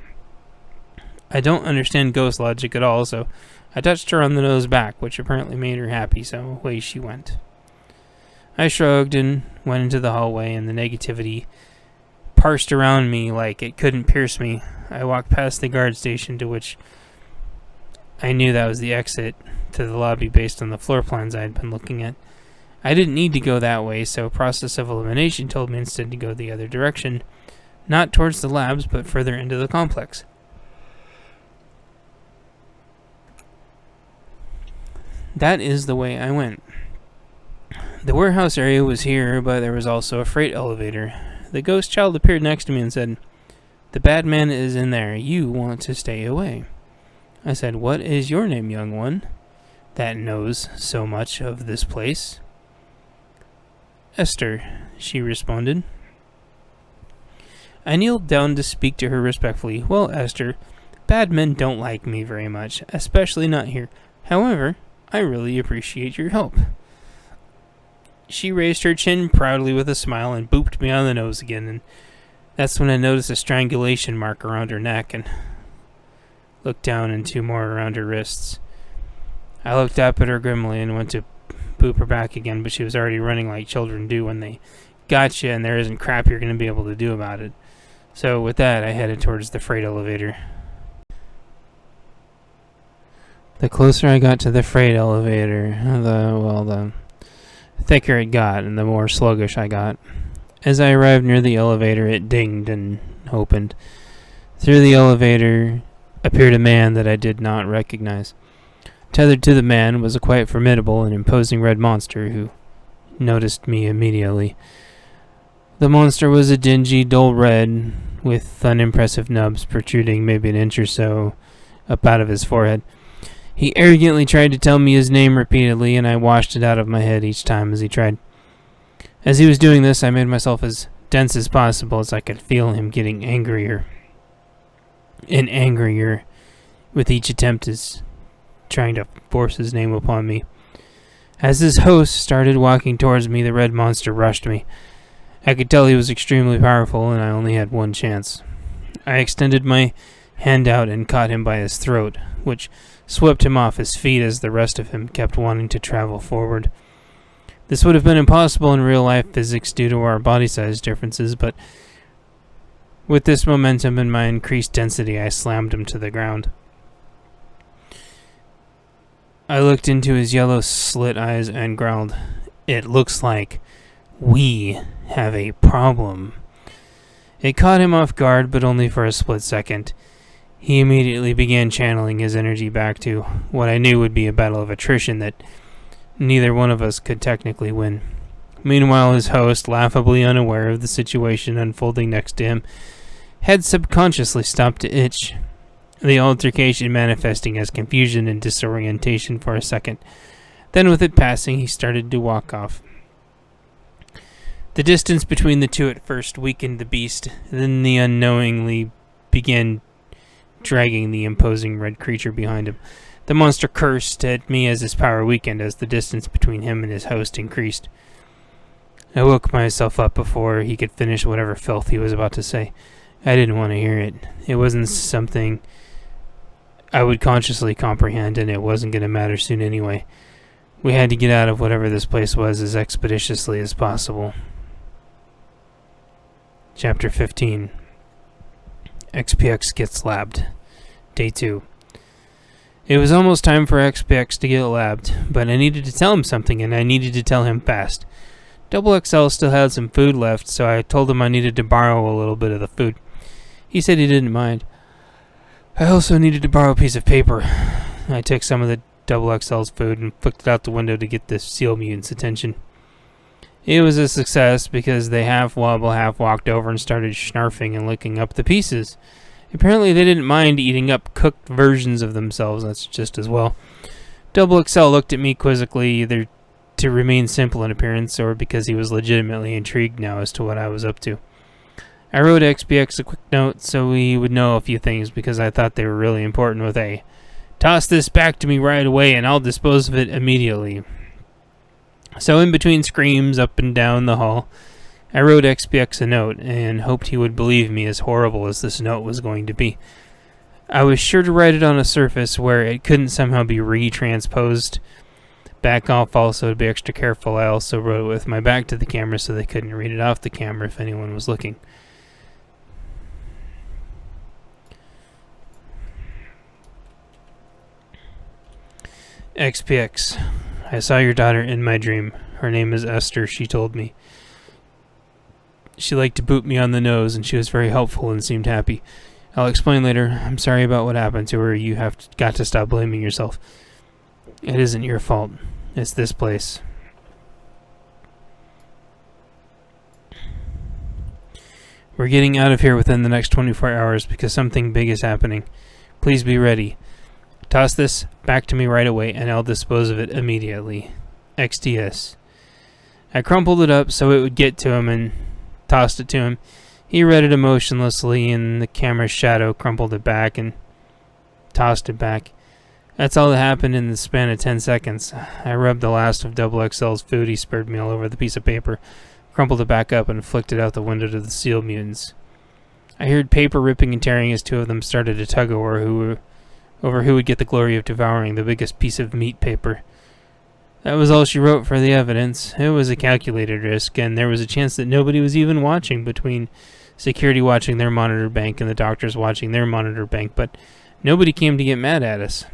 I don't understand ghost logic at all, so I touched her on the nose back, which apparently made her happy, so away she went. I shrugged and went into the hallway, and the negativity parsed around me like it couldn't pierce me. I walked past the guard station, to which I knew that was the exit to the lobby based on the floor plans I had been looking at. I didn't need to go that way, so process of elimination told me instead to go the other direction, not towards the labs, but further into the complex. That is the way I went. The warehouse area was here, but there was also a freight elevator. The ghost child appeared next to me and said, "The bad man is in there. You want to stay away." I said, "What is your name, young one, that knows so much of this place?" "Esther," she responded. I kneeled down to speak to her respectfully. "Well, Esther, bad men don't like me very much, especially not here. However, I really appreciate your help." She raised her chin proudly with a smile and booped me on the nose again, and that's when I noticed a strangulation mark around her neck and looked down and two more around her wrists. I looked up at her grimly and went to boop her back again, but she was already running like children do when they got you and there isn't crap you're going to be able to do about it. So with that, I headed towards the freight elevator. The closer I got to the freight elevator, the thicker it got and the more sluggish I got. As I arrived near the elevator, it dinged and opened. Through the elevator appeared a man that I did not recognize. Tethered to the man was a quite formidable and imposing red monster who noticed me immediately. The monster was a dingy, dull red, with unimpressive nubs protruding maybe an inch or so up out of his forehead. He arrogantly tried to tell me his name repeatedly, and I washed it out of my head each time as he tried. As he was doing this, I made myself as dense as possible as I could feel him getting angrier and angrier with each attempt as trying to force his name upon me. As his host started walking towards me, the red monster rushed me. I could tell he was extremely powerful, and I only had one chance. I extended my hand out and caught him by his throat, which swept him off his feet as the rest of him kept wanting to travel forward. This would have been impossible in real-life physics due to our body size differences, but with this momentum and my increased density, I slammed him to the ground. I looked into his yellow slit eyes and growled, "It looks like we have a problem." It caught him off guard, but only for a split second. He immediately began channeling his energy back to what I knew would be a battle of attrition that neither one of us could technically win. Meanwhile, his host, laughably unaware of the situation unfolding next to him, had subconsciously stopped to itch, the altercation manifesting as confusion and disorientation for a second. Then, with it passing, he started to walk off. The distance between the two at first weakened the beast, then the unknowingly began dragging the imposing red creature behind him. The monster cursed at me as his power weakened as the distance between him and his host increased. I woke myself up before he could finish whatever filth he was about to say. I didn't want to hear it. It wasn't something I would consciously comprehend, and it wasn't going to matter soon anyway. We had to get out of whatever this place was as expeditiously as possible. Chapter 15. XPX gets labbed. Day 2. It was almost time for XPX to get labbed, but I needed to tell him something, and I needed to tell him fast. XXL still had some food left, so I told him I needed to borrow a little bit of the food. He said he didn't mind. I also needed to borrow a piece of paper. I took some of the XXL's food and flicked it out the window to get the seal mutant's attention. It was a success because they half walked over and started snarfing and licking up the pieces. Apparently they didn't mind eating up cooked versions of themselves, that's just as well. XXL looked at me quizzically, either to remain simple in appearance or because he was legitimately intrigued now as to what I was up to. I wrote XPX a quick note so he would know a few things because I thought they were really important with a "Toss this back to me right away and I'll dispose of it immediately." So in between screams up and down the hall, I wrote XPX a note and hoped he would believe me as horrible as this note was going to be. I was sure to write it on a surface where it couldn't somehow be retransposed back off. Also, to be extra careful, I also wrote it with my back to the camera so they couldn't read it off the camera if anyone was looking. XPX. I saw your daughter in my dream. Her name is Esther, she told me. She liked to boot me on the nose, and she was very helpful and seemed happy. I'll explain later. I'm sorry about what happened to her. You have got to stop blaming yourself. It isn't your fault. It's this place. We're getting out of here within the next 24 hours because something big is happening. Please be ready. Toss this back to me right away, and I'll dispose of it immediately. XTS. I crumpled it up so it would get to him and tossed it to him. He read it emotionlessly, and the camera's shadow crumpled it back and tossed it back. That's all that happened in the span of 10 seconds. I rubbed the last of XXL's food he spared me all over the piece of paper, crumpled it back up, and flicked it out the window to the seal mutants. I heard paper ripping and tearing as two of them started to tug over who would get the glory of devouring the biggest piece of meat paper. That was all she wrote for the evidence. It was a calculated risk, and there was a chance that nobody was even watching, between security watching their monitor bank and the doctors watching their monitor bank, but nobody came to get mad at us.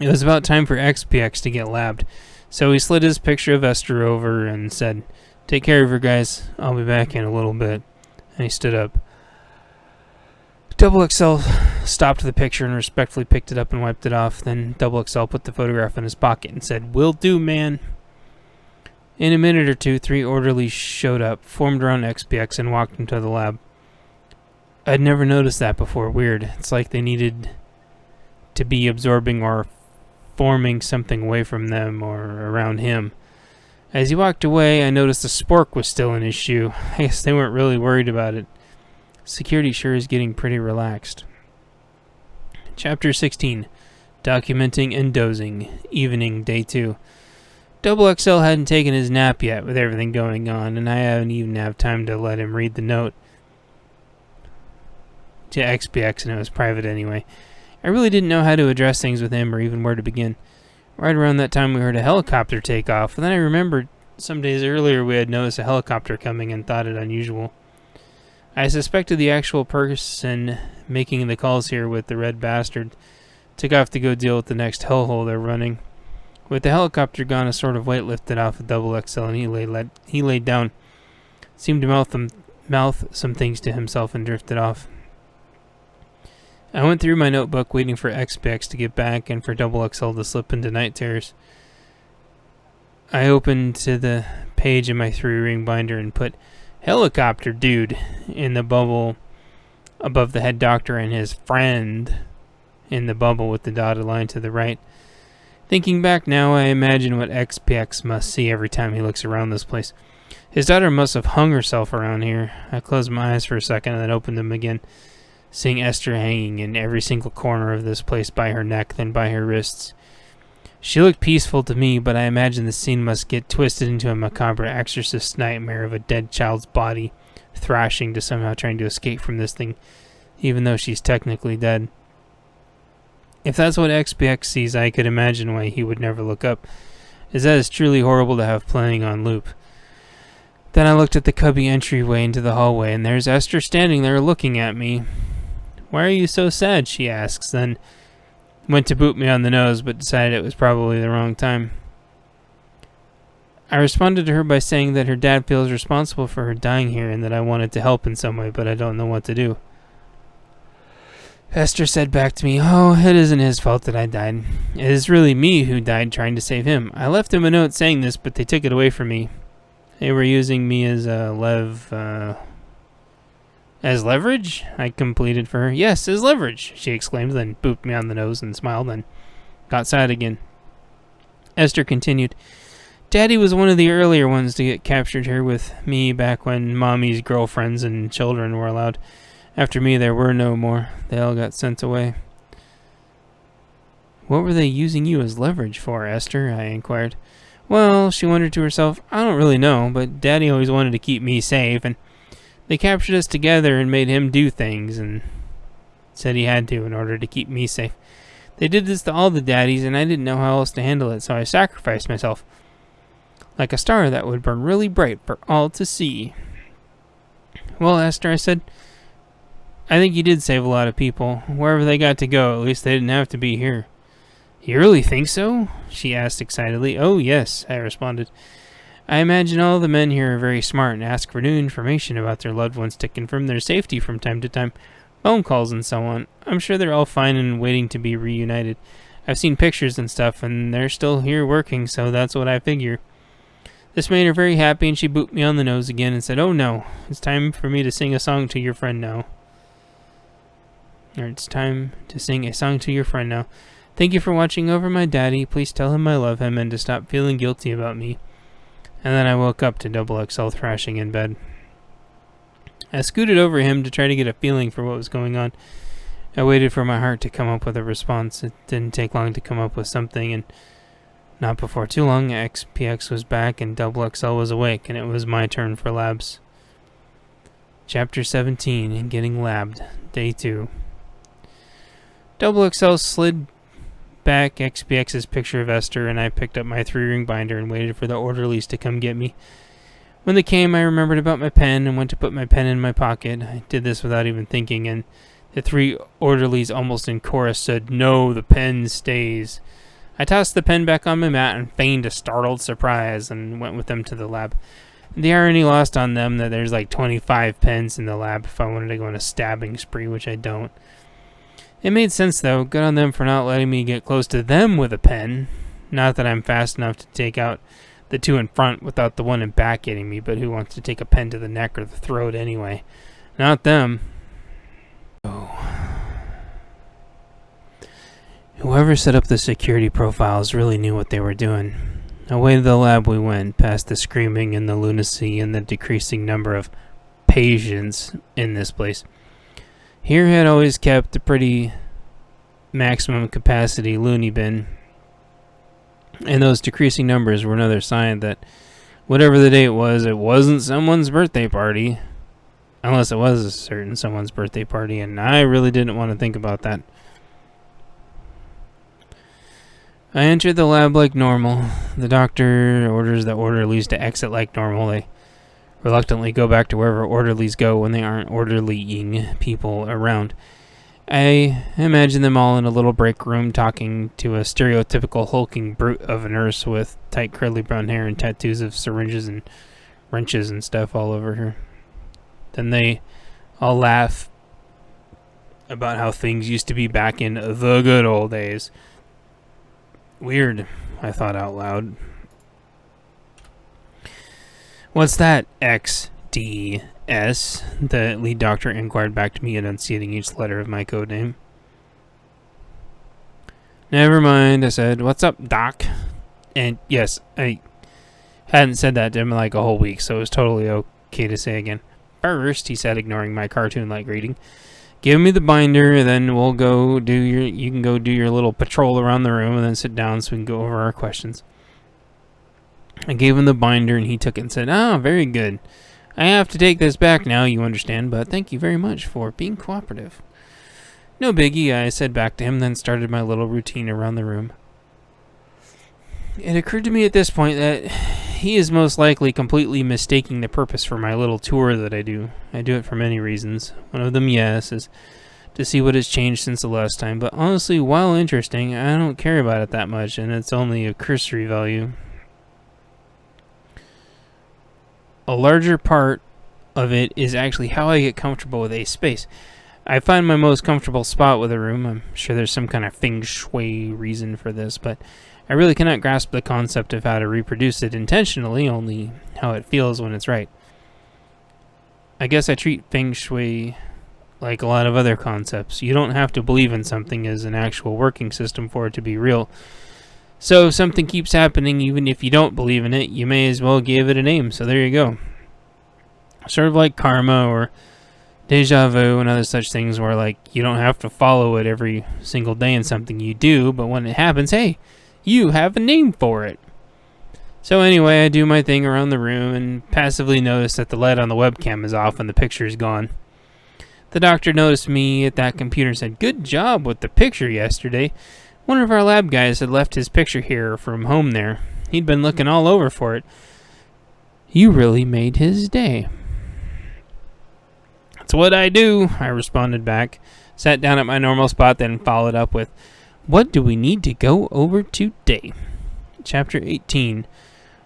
It was about time for XPX to get labbed, so he slid his picture of Esther over and said, "Take care of her, guys. I'll be back in a little bit." And he stood up. XXL stopped the picture and respectfully picked it up and wiped it off. Then XXL put the photograph in his pocket and said, "Will do, man." In a minute or two, 3 orderlies showed up, formed around XPX, and walked him to the lab. I'd never noticed that before. Weird. It's like they needed to be absorbing or forming something away from them or around him. As he walked away, I noticed the spork was still in his shoe. I guess they weren't really worried about it. Security sure is getting pretty relaxed. Chapter 16. Documenting and Dozing. Evening, Day 2. XXL hadn't taken his nap yet with everything going on, and I haven't even had time to let him read the note to XPX, and it was private anyway. I really didn't know how to address things with him or even where to begin. Right around that time we heard a helicopter take off, and then I remembered some days earlier we had noticed a helicopter coming and thought it unusual. I suspected the actual person making the calls here with the red bastard took off to go deal with the next hellhole they're running. With the helicopter gone, a sort of weight lifted off of XXL, and he laid down, seemed to mouth some things to himself, and drifted off. I went through my notebook waiting for XPX to get back and for XXL to slip into night terrors. I opened to the page in my 3-ring binder and put "Helicopter Dude" in the bubble above the head doctor and his friend in the bubble with the dotted line to the right. Thinking back now, I imagine what XPX must see every time he looks around this place. His daughter must have hung herself around here. I closed my eyes for a second and then opened them again, seeing Esther hanging in every single corner of this place by her neck, then by her wrists. She looked peaceful to me, but I imagine the scene must get twisted into a macabre exorcist nightmare of a dead child's body thrashing to somehow trying to escape from this thing, even though she's technically dead. If that's what XPX sees, I could imagine why he would never look up, as that is truly horrible to have playing on loop. Then I looked at the cubby entryway into the hallway, and there's Esther standing there looking at me. "Why are you so sad?" she asks, then went to boot me on the nose, but decided it was probably the wrong time. I responded to her by saying that her dad feels responsible for her dying here and that I wanted to help in some way, but I don't know what to do. Esther said back to me, "Oh, it isn't his fault that I died. It is really me who died trying to save him. I left him a note saying this, but they took it away from me. They were using me as as leverage?" I completed for her. "Yes, as leverage," she exclaimed, then booped me on the nose and smiled, then got sad again. Esther continued, "Daddy was one of the earlier ones to get captured here with me back when Mommy's girlfriends and children were allowed. After me, there were no more. They all got sent away." "What were they using you as leverage for, Esther?" I inquired. "Well," she wondered to herself, "I don't really know, but Daddy always wanted to keep me safe, and they captured us together and made him do things, and said he had to in order to keep me safe. They did this to all the daddies, and I didn't know how else to handle it, so I sacrificed myself. Like a star that would burn really bright for all to see. Well, Esther, I said, I think you did save a lot of people. Wherever they got to go, at least they didn't have to be here. You really think so? She asked excitedly. Oh, yes, I responded. I imagine all the men here are very smart and ask for new information about their loved ones to confirm their safety from time to time. Phone calls and so on. I'm sure they're all fine and waiting to be reunited. I've seen pictures and stuff, and they're still here working, so that's what I figure. This made her very happy, and she booped me on the nose again and said, Oh no, it's time for me to sing a song to your friend now. It's time to sing a song to your friend now. Thank you for watching over my daddy. Please tell him I love him and to stop feeling guilty about me. And then I woke up to XXL thrashing in bed. I scooted over him to try to get a feeling for what was going on. I waited for my heart to come up with a response. It didn't take long to come up with something, and not before too long, XPX was back and XXL was awake, and it was my turn for labs. Chapter 17, Getting Labbed, Day 2. XXL slid back XPX's picture of Esther, and I picked up my 3-ring binder and waited for the orderlies to come get me. When they came, I remembered about my pen and went to put my pen in my pocket. I did this without even thinking, and the 3 orderlies almost in chorus said, No, the pen stays. I tossed the pen back on my mat and feigned a startled surprise and went with them to the lab. The irony lost on them that there's like 25 pens in the lab if I wanted to go on a stabbing spree, which I don't. It made sense, though. Good on them for not letting me get close to them with a pen. Not that I'm fast enough to take out the 2 in front without the one in back getting me, but who wants to take a pen to the neck or the throat anyway? Not them. Oh. Whoever set up the security profiles really knew what they were doing. Away to the lab we went, past the screaming and the lunacy and the decreasing number of patients in this place. Here had always kept a pretty maximum capacity loony bin, and those decreasing numbers were another sign that whatever the date was, it wasn't someone's birthday party. Unless it was a certain someone's birthday party, and I really didn't want to think about that. I entered the lab like normal. The doctor orders the orderlies to exit like normal. They reluctantly go back to wherever orderlies go when they aren't orderlying people around. I imagine them all in a little break room talking to a stereotypical hulking brute of a nurse with tight curly brown hair and tattoos of syringes and wrenches and stuff all over her. Then they all laugh about how things used to be back in the good old days. Weird, I thought out loud. What's that, XDS? The lead doctor inquired back to me, enunciating each letter of my code name. Never mind, I said. What's up, Doc? And yes, I hadn't said that to him in like a whole week, so it was totally okay to say again. First, he said, ignoring my cartoon-like greeting, give me the binder, then we'll go do you can go do your little patrol around the room and then sit down so we can go over our questions. I gave him the binder and he took it and said, very good. I have to take this back now, you understand, but thank you very much for being cooperative. No biggie, I said back to him, then started my little routine around the room. It occurred to me at this point that he is most likely completely mistaking the purpose for my little tour that I do. I do it for many reasons. One of them, yes, is to see what has changed since the last time, but honestly, while interesting, I don't care about it that much, and it's only a cursory value. A larger part of it is actually how I get comfortable with a space. I find my most comfortable spot with a room. I'm sure there's some kind of feng shui reason for this, but I really cannot grasp the concept of how to reproduce it intentionally, only how it feels when it's right. I guess I treat feng shui like a lot of other concepts. You don't have to believe in something as an actual working system for it to be real. So if something keeps happening, even if you don't believe in it, you may as well give it a name. So there you go. Sort of like karma or deja vu and other such things where like you don't have to follow it every single day in something you do, but when it happens, hey, you have a name for it. So anyway, I do my thing around the room and passively notice that the light on the webcam is off and the picture is gone. The doctor noticed me at that computer and said, "Good job with the picture yesterday. One of our lab guys had left his picture here from home there. He'd been looking all over for it. You really made his day." "That's what I do," I responded back, sat down at my normal spot, then followed up with, "What do we need to go over today?" Chapter 18.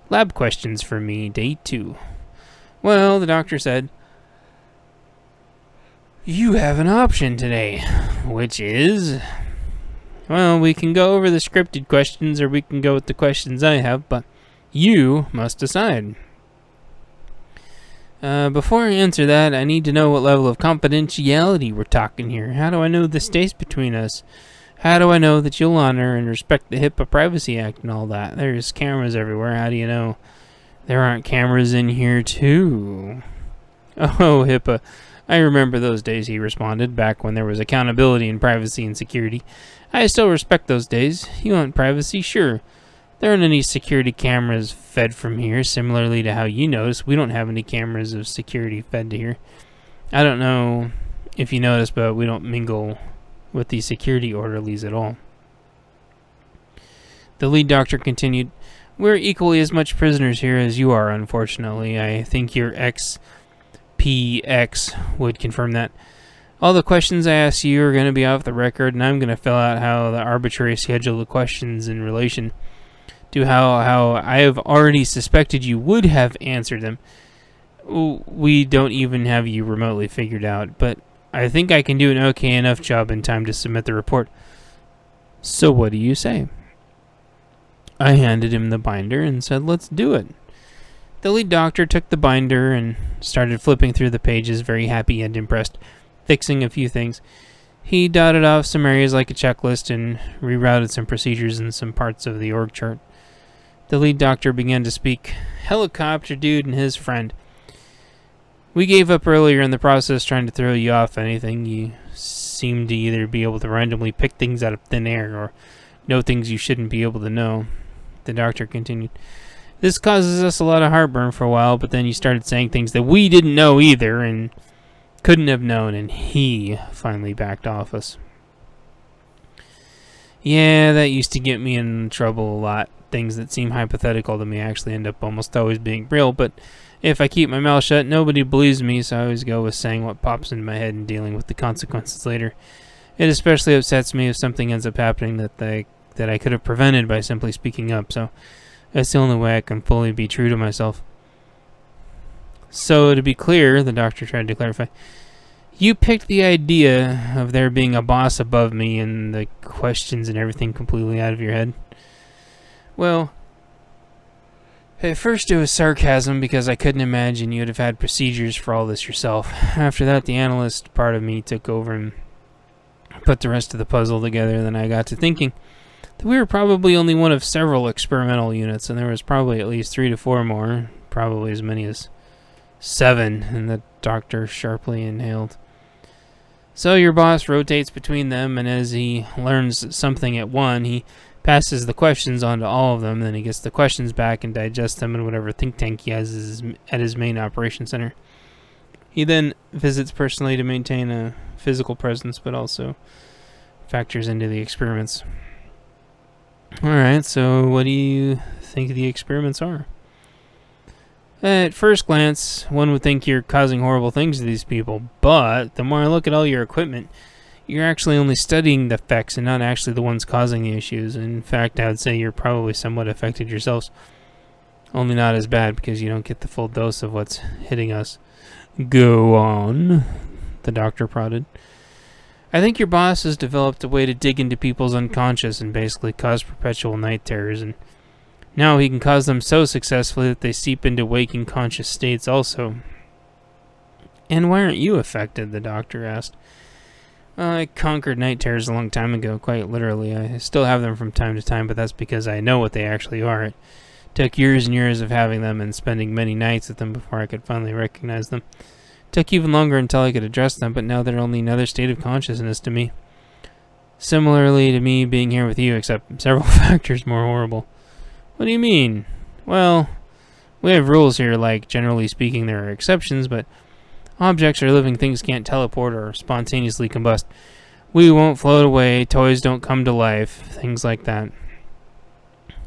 Lab questions for me, day 2. "Well," the doctor said, "you have an option today, which is, well, we can go over the scripted questions or we can go with the questions I have, but you must decide." Before I answer that, I need to know what level of confidentiality we're talking here. How do I know this stays between us? How do I know that you'll honor and respect the HIPAA Privacy Act and all that? There's cameras everywhere. How do you know there aren't cameras in here too? "Oh, HIPAA. I remember those days," he responded, "back when there was accountability in privacy and security. I still respect those days. You want privacy? Sure. There aren't any security cameras fed from here, similarly to how you notice we don't have any cameras of security fed to here. I don't know if you noticed, but we don't mingle with the security orderlies at all." The lead doctor continued, "We're equally as much prisoners here as you are, unfortunately. I think your XPX would confirm that. All the questions I ask you are going to be off the record, and I'm going to fill out how the arbitrary schedule of questions in relation to how I have already suspected you would have answered them. We don't even have you remotely figured out, but I think I can do an okay enough job in time to submit the report. So what do you say?" I handed him the binder and said, "Let's do it." The lead doctor took the binder and started flipping through the pages, very happy and impressed, fixing a few things. He dotted off some areas like a checklist and rerouted some procedures in some parts of the org chart. The lead doctor began to speak. "Helicopter dude and his friend. We gave up earlier in the process trying to throw you off anything. You seem to either be able to randomly pick things out of thin air or know things you shouldn't be able to know." The doctor continued, "This causes us a lot of heartburn for a while, but then you started saying things that we didn't know either and couldn't have known, and he finally backed off us." "Yeah, that used to get me in trouble a lot. Things that seem hypothetical to me actually end up almost always being real, but if I keep my mouth shut, nobody believes me, so I always go with saying what pops into my head and dealing with the consequences later. It especially upsets me if something ends up happening that I could have prevented by simply speaking up, so that's the only way I can fully be true to myself." "So, to be clear," the doctor tried to clarify, "you picked the idea of there being a boss above me and the questions and everything completely out of your head?" "Well, at first it was sarcasm because I couldn't imagine you'd have had procedures for all this yourself. After that, the analyst part of me took over and put the rest of the puzzle together. Then I got to thinking that we were probably only one of several experimental units, and there was probably at least 3 to 4 more, probably as many as 7, and the doctor sharply inhaled. "So your boss rotates between them, and as he learns something at one, he passes the questions on to all of them, then he gets the questions back and digests them in whatever think tank he has at his main operation center. He then visits personally to maintain a physical presence, but also factors into the experiments." "Alright, so what do you think the experiments are?" "At first glance, one would think you're causing horrible things to these people, but the more I look at all your equipment, you're actually only studying the effects and not actually the ones causing the issues. In fact, I would say you're probably somewhat affected yourselves. Only not as bad because you don't get the full dose of what's hitting us." "Go on," the doctor prodded. "I think your boss has developed a way to dig into people's unconscious and basically cause perpetual night terrors, and now he can cause them so successfully that they seep into waking conscious states also." "And why aren't you affected?" the doctor asked. "I conquered night terrors a long time ago, quite literally. I still have them from time to time, but that's because I know what they actually are. It took years and years of having them and spending many nights with them before I could finally recognize them. It took even longer until I could address them, but now they're only another state of consciousness to me. Similarly to me being here with you, except several factors more horrible." "What do you mean?" "Well, we have rules here, like generally speaking there are exceptions, but Objects or living things can't teleport or spontaneously combust. We won't float away, toys don't come to life, things like that.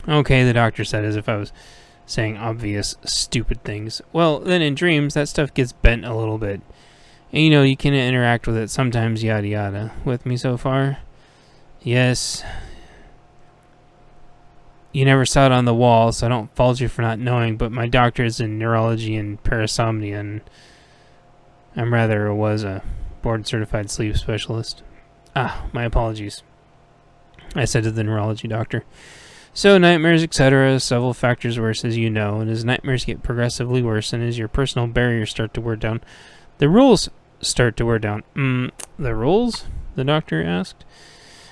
Okay, the doctor said, as if I was saying obvious, stupid things. Well, then in dreams, that stuff gets bent a little bit. And you can interact with it sometimes, yada yada. With me so far? Yes. You never saw it on the wall, so I don't fault you for not knowing, but my doctor is in neurology and parasomnia, and was a board-certified sleep specialist. My apologies, I said to the neurology doctor. So nightmares, etc., several factors worse, as you know, and as nightmares get progressively worse, and as your personal barriers start to wear down, the rules start to wear down. The rules? The doctor asked.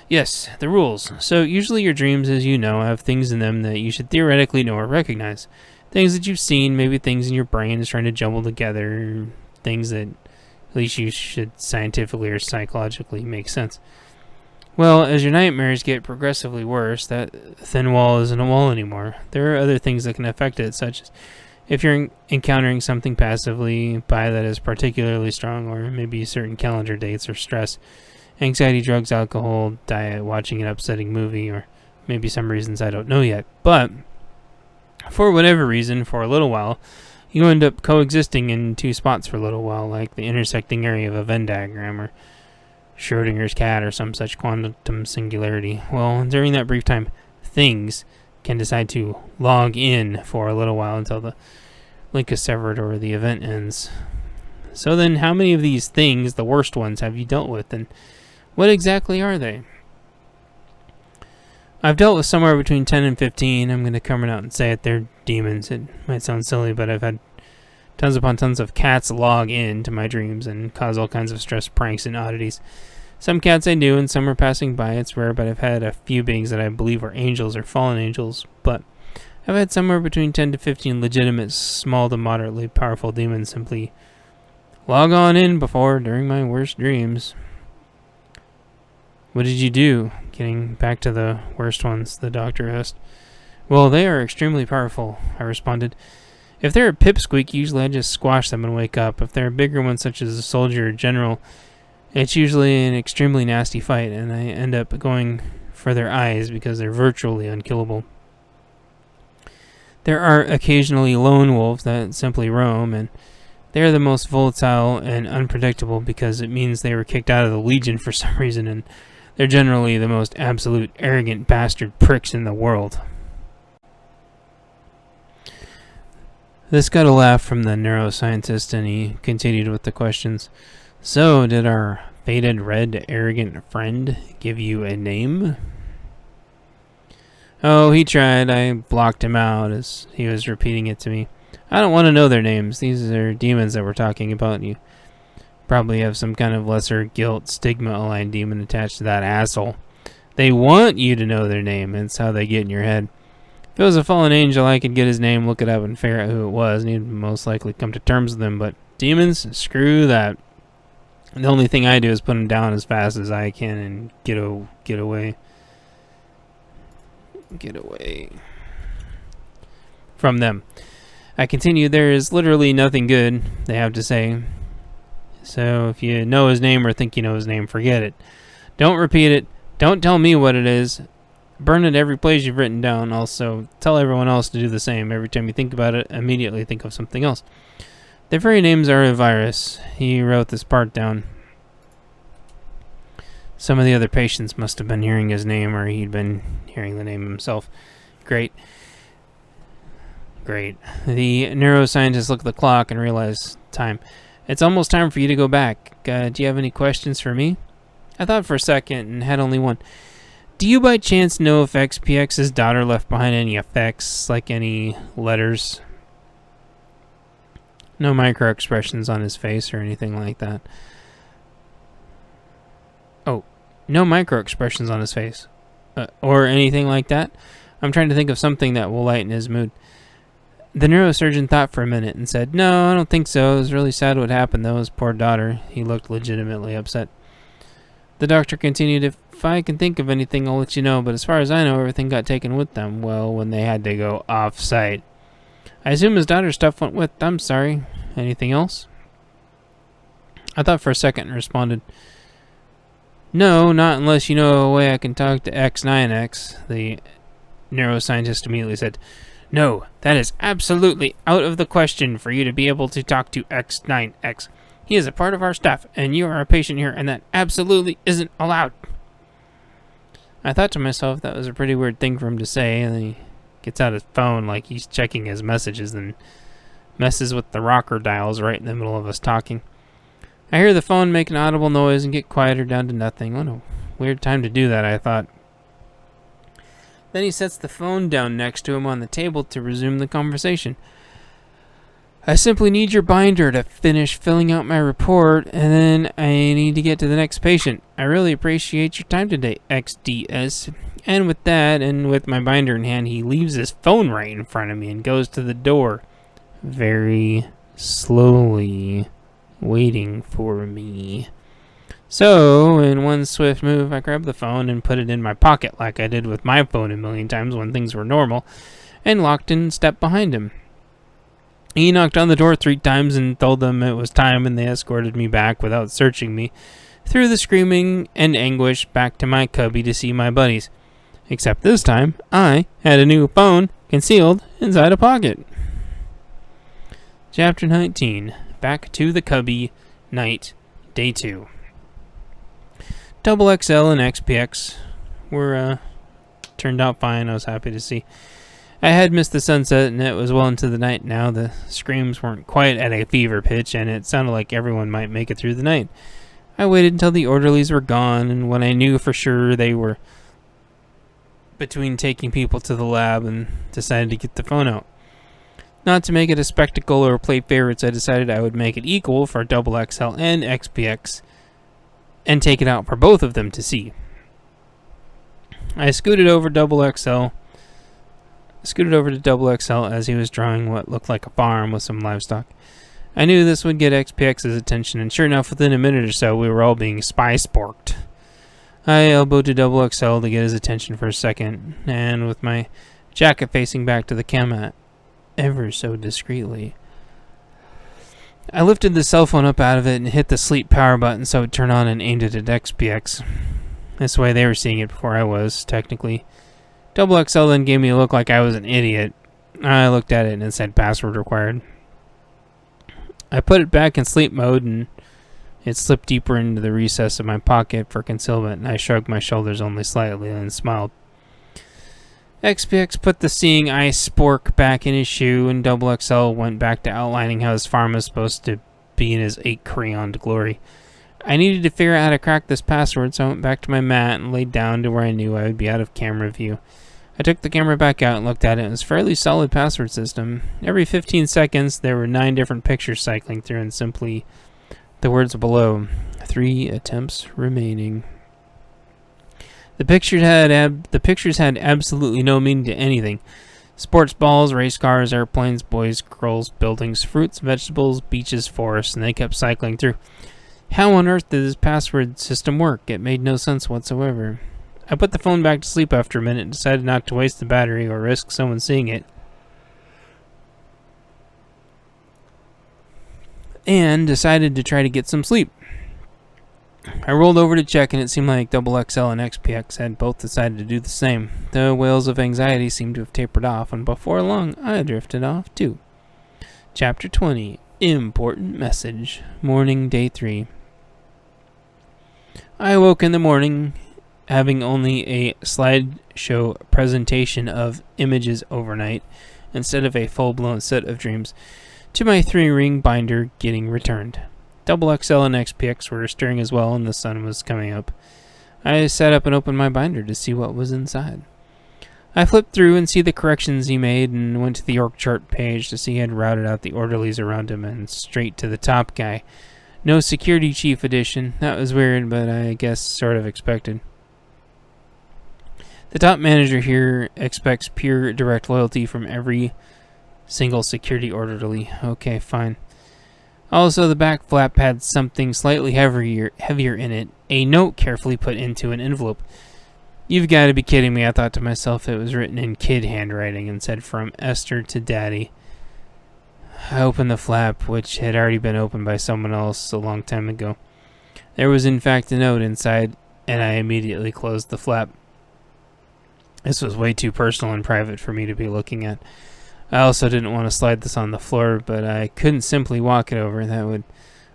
Yes, the rules. So usually your dreams, as you know, have things in them that you should theoretically know or recognize. Things that you've seen, maybe things in your brain is trying to jumble together, things that at least you should scientifically or psychologically make sense. Well, as your nightmares get progressively worse, that thin wall isn't a wall anymore. There are other things that can affect it, such as if you're encountering something passively by that is particularly strong, or maybe certain calendar dates or stress, anxiety, drugs, alcohol, diet, watching an upsetting movie, or maybe some reasons I don't know yet. But for whatever reason, for a little while, you end up coexisting in two spots for a little while, like the intersecting area of a Venn diagram, or Schrodinger's cat, or some such quantum singularity. Well, during that brief time, things can decide to log in for a little while until the link is severed or the event ends. So then, how many of these things, the worst ones, have you dealt with, and what exactly are they? I've dealt with somewhere between 10 and 15. I'm going to come out and say it. They're demons. It might sound silly, but I've had tons upon tons of cats log in to my dreams and cause all kinds of stress, pranks, and oddities. Some cats I knew, and some are passing by. It's rare, but I've had a few beings that I believe are angels or fallen angels. But I've had somewhere between 10 to 15 legitimate, small to moderately powerful demons simply log on in during my worst dreams. What did you do? Getting back to the worst ones, the doctor asked. Well, they are extremely powerful, I responded. If they're a pipsqueak, usually I just squash them and wake up. If they're bigger ones, such as a soldier or general, it's usually an extremely nasty fight, and I end up going for their eyes because they're virtually unkillable. There are occasionally lone wolves that simply roam, and they are the most volatile and unpredictable because it means they were kicked out of the Legion for some reason, and they're generally the most absolute arrogant bastard pricks in the world. This got a laugh from the neuroscientist, and he continued with the questions. So, did our faded red arrogant friend give you a name? Oh, he tried. I blocked him out as he was repeating it to me. I don't want to know their names. These are demons that we're talking about. You probably have some kind of lesser guilt stigma-aligned demon attached to that asshole. They want you to know their name. It's how they get in your head. If it was a fallen angel, I could get his name, look it up, and figure out who it was, and he'd most likely come to terms with him. But demons, screw that. The only thing I do is put him down as fast as I can and get away. Get away from them. I continue, there is literally nothing good they have to say. So if you know his name or think you know his name, forget it. Don't repeat it. Don't tell me what it is. Burn it every place you've written down. Also, tell everyone else to do the same. Every time you think about it, immediately think of something else. Their very names are a virus. He wrote this part down. Some of the other patients must have been hearing his name, or he'd been hearing the name himself. Great. The neuroscientist looked at the clock and realized time. It's almost time for you to go back. Do you have any questions for me? I thought for a second and had only one. Do you by chance know if XPX's daughter left behind any effects, like any letters? No micro expressions on his face or anything like that. Oh, no micro expressions on his face. Or anything like that? I'm trying to think of something that will lighten his mood. The neurosurgeon thought for a minute and said, No, I don't think so. It was really sad what happened, though. His poor daughter. He looked legitimately upset. The doctor continued, If I can think of anything, I'll let you know. But as far as I know, everything got taken with them. Well, when they had to go off-site. I assume his daughter's stuff went with. I'm sorry. Anything else? I thought for a second and responded, "No, not unless you know a way I can talk to X9X." The neuroscientist immediately said, "No, that is absolutely out of the question for you to be able to talk to X9X. He is a part of our staff, and you are a patient here, and that absolutely isn't allowed." I thought to myself that was a pretty weird thing for him to say, and then he gets out his phone like he's checking his messages and messes with the rocker dials right in the middle of us talking. I hear the phone make an audible noise and get quieter down to nothing. What a weird time to do that, I thought. Then he sets the phone down next to him on the table to resume the conversation. "I simply need your binder to finish filling out my report, and then I need to get to the next patient. I really appreciate your time today, XDS." And with that, and with my binder in hand, he leaves his phone right in front of me and goes to the door, very slowly, waiting for me. So, in one swift move, I grabbed the phone and put it in my pocket like I did with my phone a million times when things were normal, and locked in step behind him. He knocked on the door 3 times and told them it was time, and they escorted me back without searching me, through the screaming and anguish, back to my cubby to see my buddies. Except this time, I had a new phone concealed inside a pocket. Chapter 19. Back to the cubby. Night. Day 2. XXL and XPX were turned out fine. I was happy to see. I had missed the sunset, and it was well into the night now. The screams weren't quite at a fever pitch, and it sounded like everyone might make it through the night. I waited until the orderlies were gone, and when I knew for sure they were between taking people to the lab, and decided to get the phone out. Not to make it a spectacle or play favorites, I decided I would make it equal for XXL and XPX, and take it out for both of them to see. I scooted over to XXL as he was drawing what looked like a farm with some livestock. I knew this would get XPX's attention, and sure enough, within a minute or so, we were all being spy-sporked. I elbowed to XXL to get his attention for a second, and with my jacket facing back to the camera, ever so discreetly, I lifted the cell phone up out of it and hit the sleep power button so it would turn on and aimed it at XPX. This way they were seeing it before I was, technically. XXL then gave me a look like I was an idiot. I looked at it and it said password required. I put it back in sleep mode and it slipped deeper into the recess of my pocket for concealment, and I shrugged my shoulders only slightly and smiled. XPX put the seeing eye spork back in his shoe, and XXL went back to outlining how his farm was supposed to be in his 8-crayoned glory. I needed to figure out how to crack this password, so I went back to my mat and laid down to where I knew I would be out of camera view. I took the camera back out and looked at it. It was a fairly solid password system. Every 15 seconds, there were 9 different pictures cycling through, and simply the words below, 3 attempts remaining. The pictures had absolutely no meaning to anything. Sports balls, race cars, airplanes, boys, girls, buildings, fruits, vegetables, beaches, forests, and they kept cycling through. How on earth did this password system work? It made no sense whatsoever. I put the phone back to sleep after a minute and decided not to waste the battery or risk someone seeing it. And decided to try to get some sleep. I rolled over to check, and it seemed like XXL and XPX had both decided to do the same. The wails of anxiety seemed to have tapered off, and before long, I drifted off too. Chapter 20. Important Message. Morning, Day 3. I awoke in the morning, having only a slideshow presentation of images overnight, instead of a full-blown set of dreams, to my 3-ring binder getting returned. XXL and XPX were stirring as well, and the sun was coming up. I sat up and opened my binder to see what was inside. I flipped through and see the corrections he made, and went to the org chart page to see he had routed out the orderlies around him and straight to the top guy. No security chief edition. That was weird, but I guess sort of expected. The top manager here expects pure direct loyalty from every single security orderly. Okay, fine. Also, the back flap had something slightly heavier in it, a note carefully put into an envelope. You've got to be kidding me, I thought to myself. It was written in kid handwriting and said, "From Esther to Daddy." I opened the flap, which had already been opened by someone else a long time ago. There was in fact a note inside, and I immediately closed the flap. This was way too personal and private for me to be looking at. I also didn't want to slide this on the floor, but I couldn't simply walk it over. That would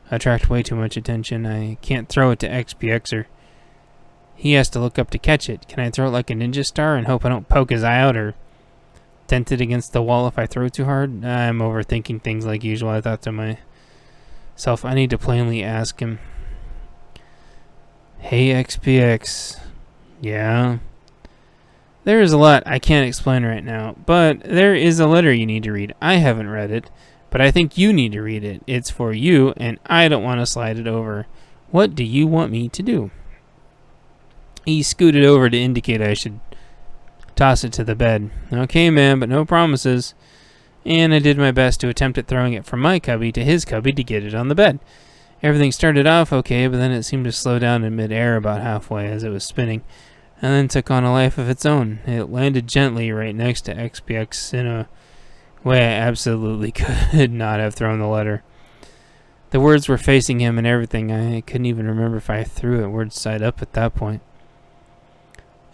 attract way too much attention. I can't throw it to XPX, or he has to look up to catch it. Can I throw it like a ninja star and hope I don't poke his eye out or dent it against the wall if I throw too hard? I'm overthinking things like usual. I thought to myself, I need to plainly ask him. Hey, XPX. Yeah? There is a lot I can't explain right now, but there is a letter you need to read. I haven't read it, but I think you need to read it. It's for you, and I don't want to slide it over. What do you want me to do? He scooted over to indicate I should toss it to the bed. Okay, man, but no promises. And I did my best to attempt at throwing it from my cubby to his cubby to get it on the bed. Everything started off okay, but then it seemed to slow down in midair about halfway as it was spinning, and then took on a life of its own. It landed gently right next to XPX in a way I absolutely could not have thrown the letter. The words were facing him and everything. I couldn't even remember if I threw it words side up at that point.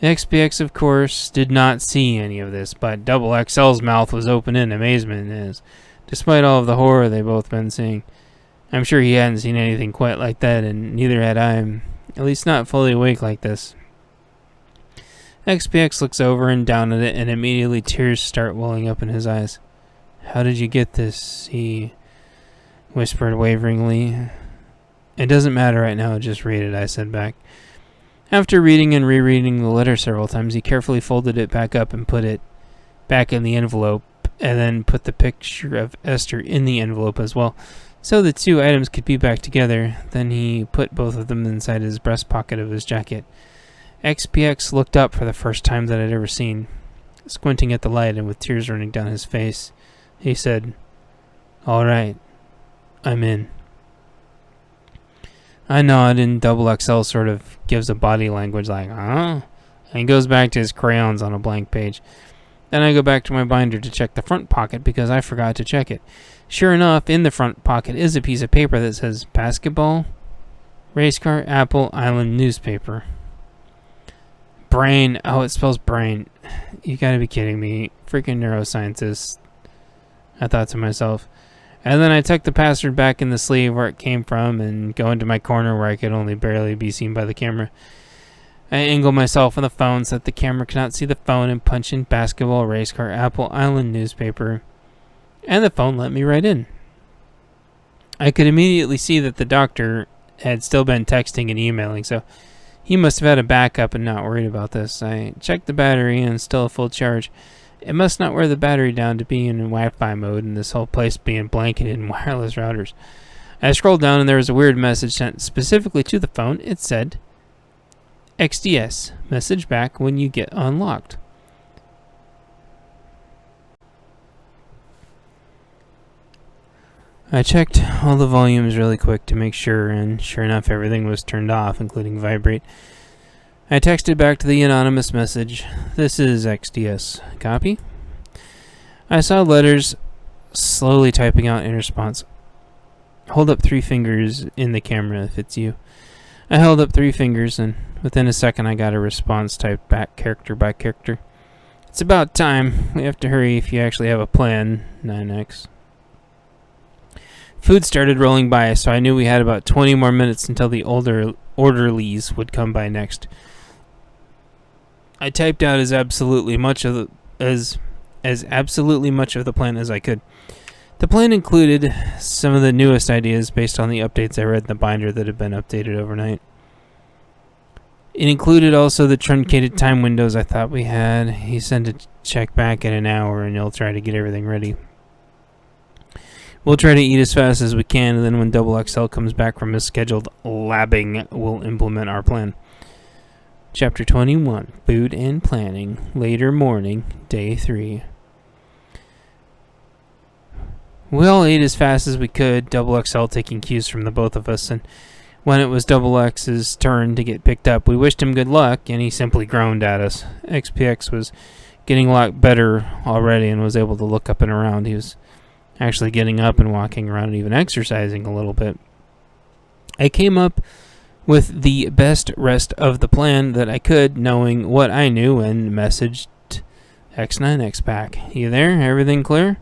XPX, of course, did not see any of this, but Double XL's mouth was open in amazement as, despite all of the horror they'd both been seeing. I'm sure he hadn't seen anything quite like that, and neither had I, at least not fully awake like this. XPX looks over and down at it, and immediately tears start welling up in his eyes. How did you get this? He whispered waveringly. It doesn't matter right now, just read it, I said back. After reading and rereading the letter several times, he carefully folded it back up and put it back in the envelope, and then put the picture of Esther in the envelope as well, so the two items could be back together. Then he put both of them inside his breast pocket of his jacket. XPX looked up for the first time that I'd ever seen. Squinting at the light and with tears running down his face, he said, All right, I'm in. I nod, and Double XL sort of gives a body language like, huh? And he goes back to his crayons on a blank page. Then I go back to my binder to check the front pocket because I forgot to check it. Sure enough, in the front pocket is a piece of paper that says basketball, race car, Apple Island newspaper. Brain. Oh, it spells brain. You gotta be kidding me. Freaking neuroscientist. I thought to myself. And then I tucked the password back in the sleeve where it came from and go into my corner where I could only barely be seen by the camera. I angle myself on the phone so that the camera cannot see the phone and punch in basketball, race car, Apple Island newspaper. And the phone let me right in. I could immediately see that the doctor had still been texting and emailing, so he must have had a backup and not worried about this. I checked the battery and it's still a full charge. It must not wear the battery down to be in Wi-Fi mode and this whole place being blanketed in wireless routers. I scrolled down and there was a weird message sent specifically to the phone. It said, XDS, message back when you get unlocked. I checked all the volumes really quick to make sure, and sure enough, everything was turned off, including vibrate. I texted back to the anonymous message, This is XDS. Copy? I saw letters slowly typing out in response. Hold up 3 fingers in the camera if it's you. I held up 3 fingers, and within a second I got a response typed back character by character. It's about time. We have to hurry if you actually have a plan, 9X. Food started rolling by, so I knew we had about 20 more minutes until the orderlies would come by next. I typed out as absolutely much of the plan as I could. The plan included some of the newest ideas based on the updates I read in the binder that had been updated overnight. It included also the truncated time windows I thought we had. He sent a check back in an hour and he'll try to get everything ready. We'll try to eat as fast as we can, and then when Double XL comes back from his scheduled labbing, we'll implement our plan. Chapter 21, Food and Planning, later morning, day 3. We all ate as fast as we could, Double XL taking cues from the both of us, and when it was Double X's turn to get picked up, we wished him good luck, and he simply groaned at us. XPX was getting a lot better already and was able to look up and around. He was actually getting up and walking around and even exercising a little bit. I came up with the best rest of the plan that I could, knowing what I knew, and messaged X9X back. You there? Everything clear?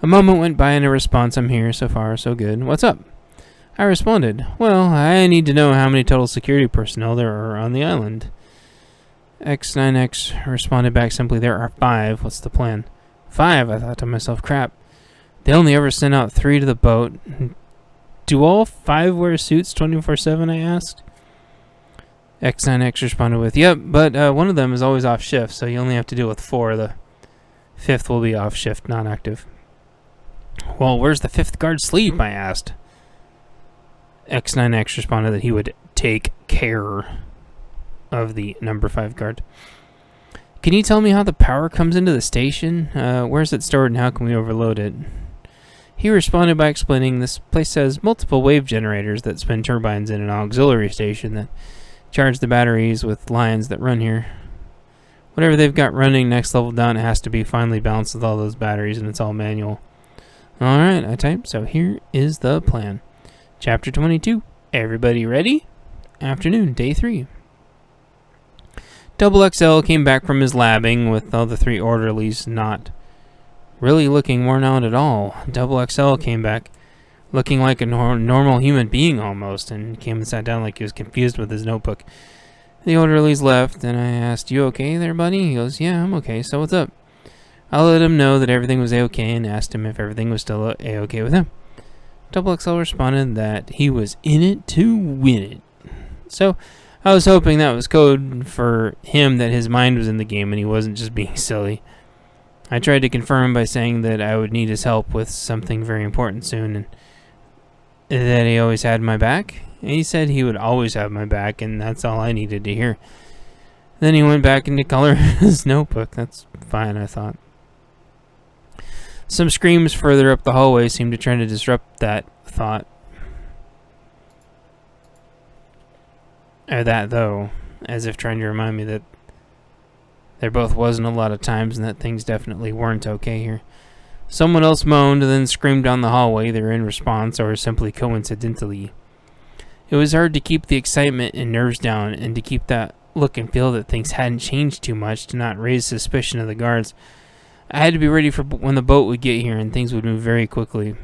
A moment went by and a response. I'm here. So far, so good. What's up? I responded, well, I need to know how many total security personnel there are on the island. X9X responded back simply, there are 5. What's the plan? 5, I thought to myself, crap. They only ever sent out 3 to the boat. Do all 5 wear suits 24/7, I asked. X9X responded with, yep, but one of them is always off shift, so you only have to deal with 4. The 5th will be off shift, non-active. Well, where's the 5th guard sleep, I asked. X9X responded that he would take care of the number 5 guard. Can you tell me how the power comes into the station? Where's it stored and how can we overload it? He responded by explaining this place has multiple wave generators that spin turbines in an auxiliary station that charge the batteries with lines that run here. Whatever they've got running next level down, it has to be finely balanced with all those batteries, and it's all manual. Alright, I typed, so here is the plan. Chapter 22. Everybody ready? Afternoon, day 3. Double XL came back from his labbing with all the 3 orderlies not really looking worn out at all. Double XL came back looking like a normal human being almost, and came and sat down like he was confused with his notebook. The orderlies left, and I asked, you okay there, buddy? He goes, yeah, I'm okay, so what's up? I let him know that everything was A-okay and asked him if everything was still A-okay with him. Double XL responded that he was in it to win it. So I was hoping that was code for him that his mind was in the game and he wasn't just being silly. I tried to confirm by saying that I would need his help with something very important soon, and that he always had my back. And he said he would always have my back, and that's all I needed to hear. Then he went back into color his notebook. That's fine, I thought. Some screams further up the hallway seemed to try to disrupt that thought. Or that, though, as if trying to remind me that there both wasn't a lot of times and that things definitely weren't okay here. Someone else moaned and then screamed down the hallway, either in response or simply coincidentally. It was hard to keep the excitement and nerves down and to keep that look and feel that things hadn't changed too much to not raise suspicion of the guards. I had to be ready for when the boat would get here and things would move very quickly.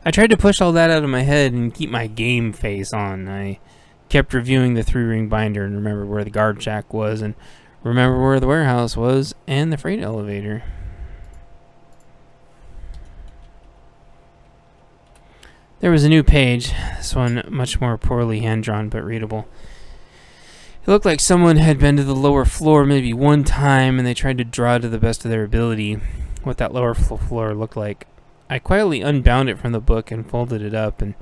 I tried to push all that out of my head and keep my game face on. I kept reviewing the 3-ring binder and remember where the guard shack was and remember where the warehouse was and the freight elevator. There was a new page, this one much more poorly hand-drawn but readable. It looked like someone had been to the lower floor maybe one time and they tried to draw to the best of their ability what that lower floor looked like. I quietly unbound it from the book and folded it up and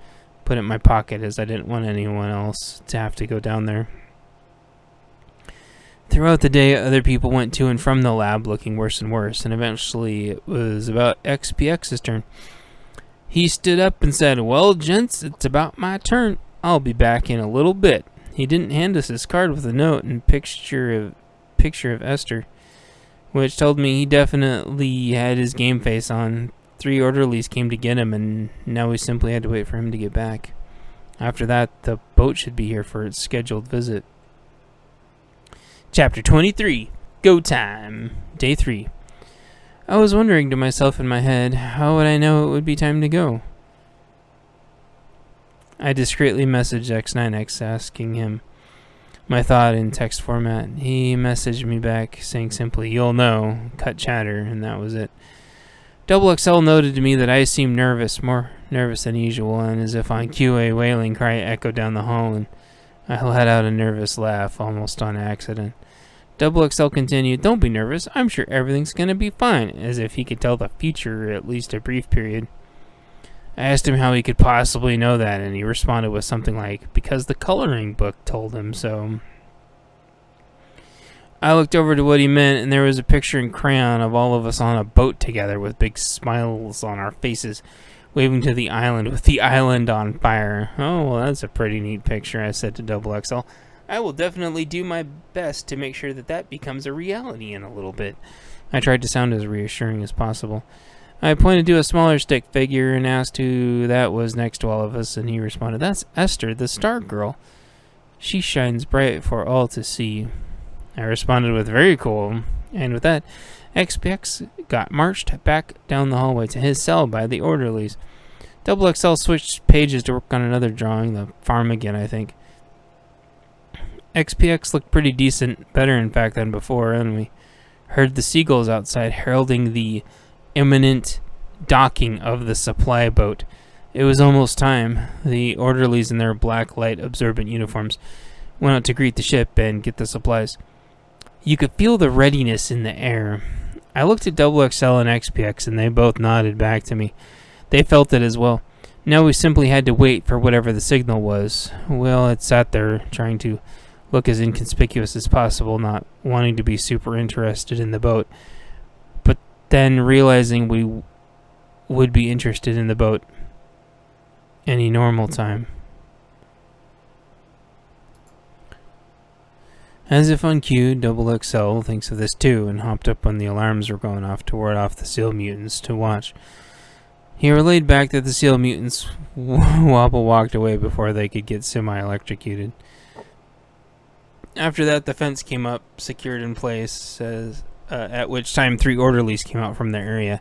put it in my pocket as I didn't want anyone else to have to go down there. Throughout the day, other people went to and from the lab looking worse and worse, and eventually it was about XPX's turn. He stood up and said, well, gents, it's about my turn. I'll be back in a little bit. He didn't hand us his card with a note and picture of Esther, which told me he definitely had his game face on. 3 orderlies came to get him, and now we simply had to wait for him to get back. After that, the boat should be here for its scheduled visit. Chapter 23. Go time. Day 3. I was wondering to myself in my head, how would I know it would be time to go? I discreetly messaged X9X asking him my thought in text format. He messaged me back saying simply, you'll know, cut chatter, and that was it. Double XL noted to me that I seemed nervous, more nervous than usual, and as if on cue a wailing cry echoed down the hall, and I let out a nervous laugh, almost on accident. Double XL continued, don't be nervous, I'm sure everything's going to be fine, as if he could tell the future, at least a brief period. I asked him how he could possibly know that, and he responded with something like, because the coloring book told him so. I looked over to what he meant, and there was a picture in crayon of all of us on a boat together with big smiles on our faces, waving to the island with the island on fire. Oh, well, that's a pretty neat picture, I said to Double XL. I will definitely do my best to make sure that that becomes a reality in a little bit. I tried to sound as reassuring as possible. I pointed to a smaller stick figure and asked who that was next to all of us, and he responded, "That's Esther, the Star Girl. She shines bright for all to see." I responded with, "Very cool." And with that, XPX got marched back down the hallway to his cell by the orderlies. Double XL switched pages to work on another drawing, the farm again, I think. XPX looked pretty decent, better in fact than before, and we heard the seagulls outside heralding the imminent docking of the supply boat. It was almost time. The orderlies in their black light absorbent uniforms went out to greet the ship and get the supplies. You could feel the readiness in the air. I looked at Double XL and XPX, and they both nodded back to me. They felt it as well. Now we simply had to wait for whatever the signal was. Will had sat there trying to look as inconspicuous as possible, not wanting to be super interested in the boat, but then realizing we would be interested in the boat any normal time. As if on cue, Double XL thinks of this too and hopped up when the alarms were going off to ward off the seal mutants to watch. He relayed back that the seal mutants walked away before they could get semi-electrocuted. After that, the fence came up, secured in place, at which time 3 orderlies came out from their area,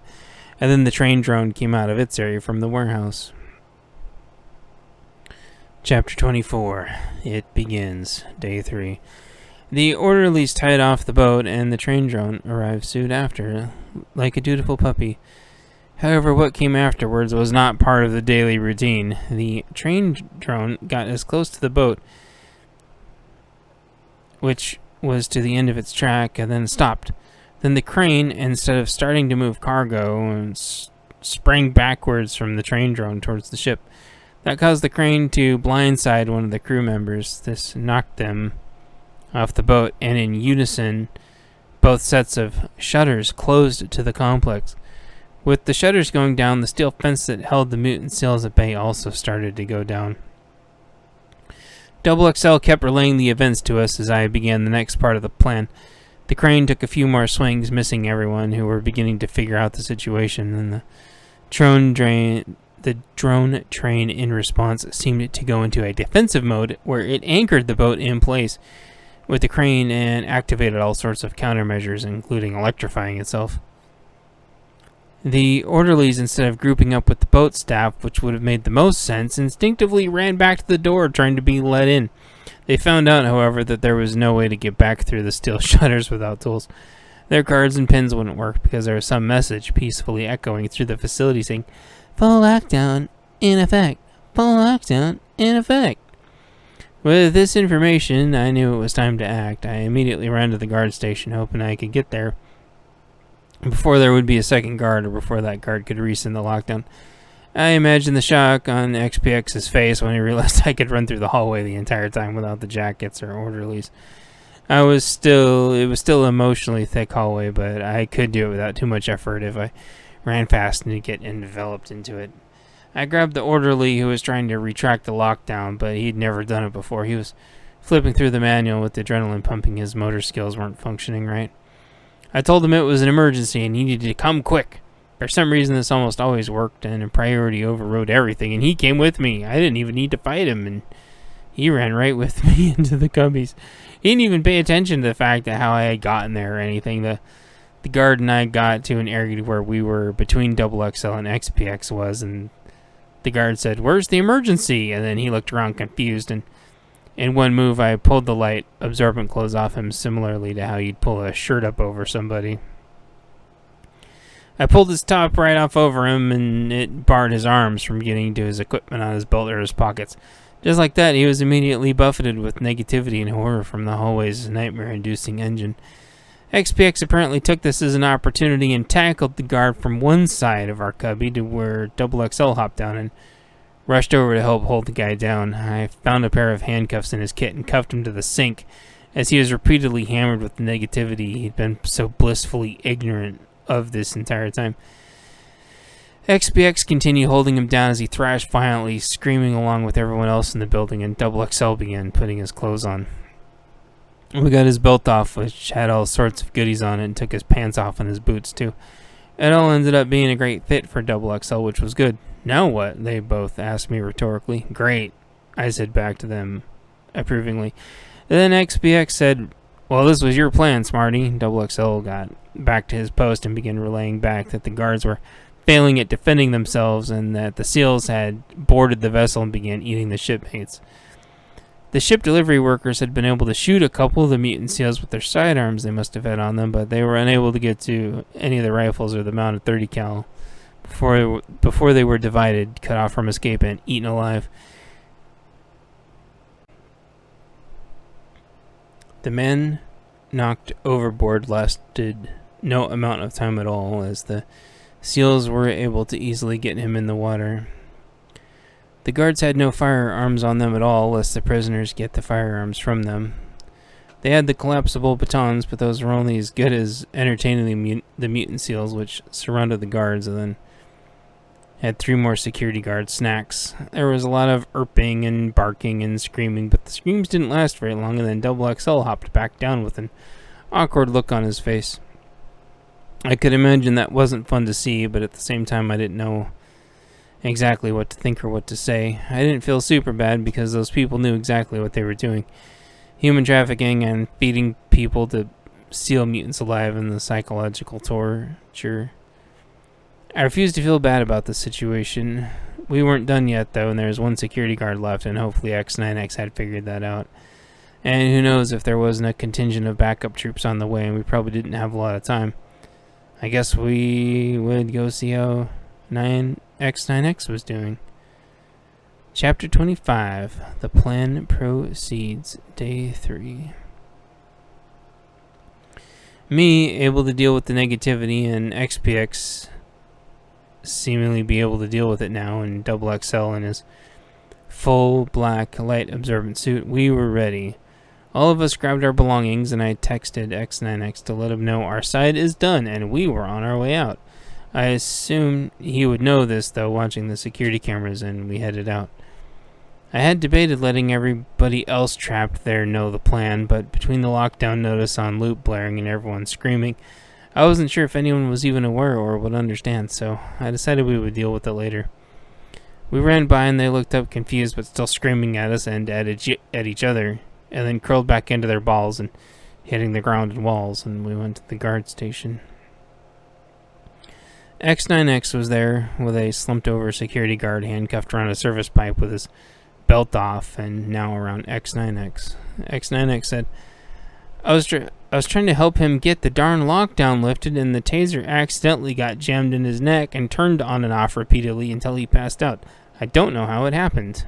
and then the train drone came out of its area from the warehouse. Chapter 24. It begins. Day 3. The orderlies tied off the boat, and the train drone arrived soon after, like a dutiful puppy. However, what came afterwards was not part of the daily routine. The train drone got as close to the boat, which was to the end of its track, and then stopped. Then the crane, instead of starting to move cargo, sprang backwards from the train drone towards the ship. That caused the crane to blindside one of the crew members. This knocked them off the boat, and in unison, both sets of shutters closed to the complex. With the shutters going down, the steel fence that held the mutant seals at bay also started to go down. Double XL kept relaying the events to us as I began the next part of the plan. The crane took a few more swings, missing everyone who were beginning to figure out the situation, and the drone train in response seemed to go into a defensive mode where it anchored the boat in place with the crane and activated all sorts of countermeasures, including electrifying itself. The orderlies, instead of grouping up with the boat staff, which would have made the most sense, instinctively ran back to the door trying to be let in. They found out, however, that there was no way to get back through the steel shutters without tools. Their cards and pins wouldn't work because there was some message peacefully echoing through the facility saying, "Full lockdown in effect. Full lockdown in effect." With this information, I knew it was time to act. I immediately ran to the guard station, hoping I could get there before there would be a second guard, or before that guard could rescind the lockdown. I imagined the shock on XPX's face when he realized I could run through the hallway the entire time without the jackets or orderlies. It was still emotionally thick hallway, but I could do it without too much effort if I ran fast and get enveloped into it. I grabbed the orderly who was trying to retract the lockdown, but he'd never done it before. He was flipping through the manual with the adrenaline pumping. His motor skills weren't functioning right. I told him it was an emergency and he needed to come quick. For some reason, this almost always worked, and a priority overrode everything, and he came with me. I didn't even need to fight him, and he ran right with me into the cubbies. He didn't even pay attention to the fact that how I had gotten there or anything. The guard and I got to an area where we were between Double XL and XPX was, and the guard said, "Where's the emergency?" And then he looked around confused, and in one move, I pulled the light absorbent clothes off him, similarly to how you'd pull a shirt up over somebody. I pulled his top right off over him, and it barred his arms from getting to his equipment on his belt or his pockets. Just like that, he was immediately buffeted with negativity and horror from the hallway's nightmare-inducing engine. XPX apparently took this as an opportunity and tackled the guard from one side of our cubby to where Double XL hopped down and rushed over to help hold the guy down. I found a pair of handcuffs in his kit and cuffed him to the sink as he was repeatedly hammered with the negativity he'd been so blissfully ignorant of this entire time. XPX continued holding him down as he thrashed violently, screaming along with everyone else in the building, and Double XL began putting his clothes on. We got his belt off, which had all sorts of goodies on it, and took his pants off and his boots, too. It all ended up being a great fit for XXL, which was good. Now what? They both asked me rhetorically. Great, I said back to them approvingly. Then XPX said, well, this was your plan, Smarty. XXL got back to his post and began relaying back that the guards were failing at defending themselves and that the SEALs had boarded the vessel and began eating the shipmates. The ship delivery workers had been able to shoot a couple of the mutant SEALs with their sidearms they must have had on them, but they were unable to get to any of the rifles or the mounted 30 cal before they were divided, cut off from escape, and eaten alive. The men knocked overboard lasted no amount of time at all, as the SEALs were able to easily get him in the water. The guards had no firearms on them at all, lest the prisoners get the firearms from them. They had the collapsible batons, but those were only as good as entertaining the mutant SEALs, which surrounded the guards, and then had 3 more security guard snacks. There was a lot of erping and barking and screaming, but the screams didn't last very long, and then XXL hopped back down with an awkward look on his face. I could imagine that wasn't fun to see, but at the same time I didn't know exactly what to think or what to say. I didn't feel super bad because those people knew exactly what they were doing. Human trafficking and feeding people to SEAL mutants alive and the psychological torture. I refused to feel bad about the situation. We weren't done yet, though, and there was 1 security guard left, and hopefully X9X had figured that out. And who knows if there wasn't a contingent of backup troops on the way, and we probably didn't have a lot of time. I guess we would go see how X9X was doing. Chapter 25. The Plan Proceeds. Day 3. Me, able to deal with the negativity, and XPX seemingly be able to deal with it now, and XXL in his full black light observant suit. We were ready. All of us grabbed our belongings, and I texted X9X to let him know our side is done, and we were on our way out. I assumed he would know this, though, watching the security cameras, and we headed out. I had debated letting everybody else trapped there know the plan, but between the lockdown notice on loop blaring and everyone screaming, I wasn't sure if anyone was even aware or would understand, so I decided we would deal with it later. We ran by and they looked up confused but still screaming at us and at each other, and then curled back into their balls and hitting the ground and walls, and we went to the guard station. X9X was there with a slumped over security guard handcuffed around a service pipe with his belt off and now around X9X. X9X said, I was trying to help him get the darn lockdown lifted, and the taser accidentally got jammed in his neck and turned on and off repeatedly until he passed out. I don't know how it happened.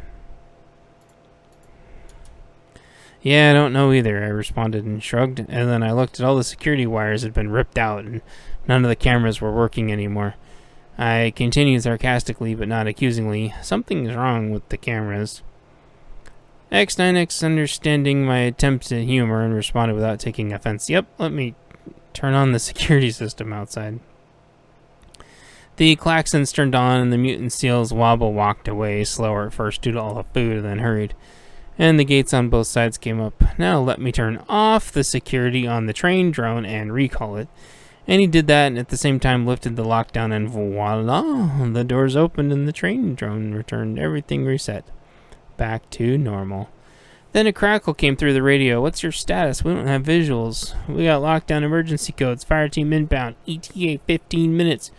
Yeah, I don't know either, I responded and shrugged, and then I looked at all the security wires had been ripped out and none of the cameras were working anymore. I continued sarcastically but not accusingly, something's wrong with the cameras. X9X understanding my attempt at humor and responded without taking offense. Yep, let me turn on the security system outside. The klaxons turned on and the mutant SEALs walked away, slower at first due to all the food, and then hurried. And the gates on both sides came up. Now let me turn off the security on the train drone and recall it. And he did that and at the same time lifted the lockdown, and voila, the doors opened and the train drone returned. Everything reset. Back to normal. Then a crackle came through the radio. What's your status? We don't have visuals. We got lockdown emergency codes. Fire team inbound. ETA 15 minutes.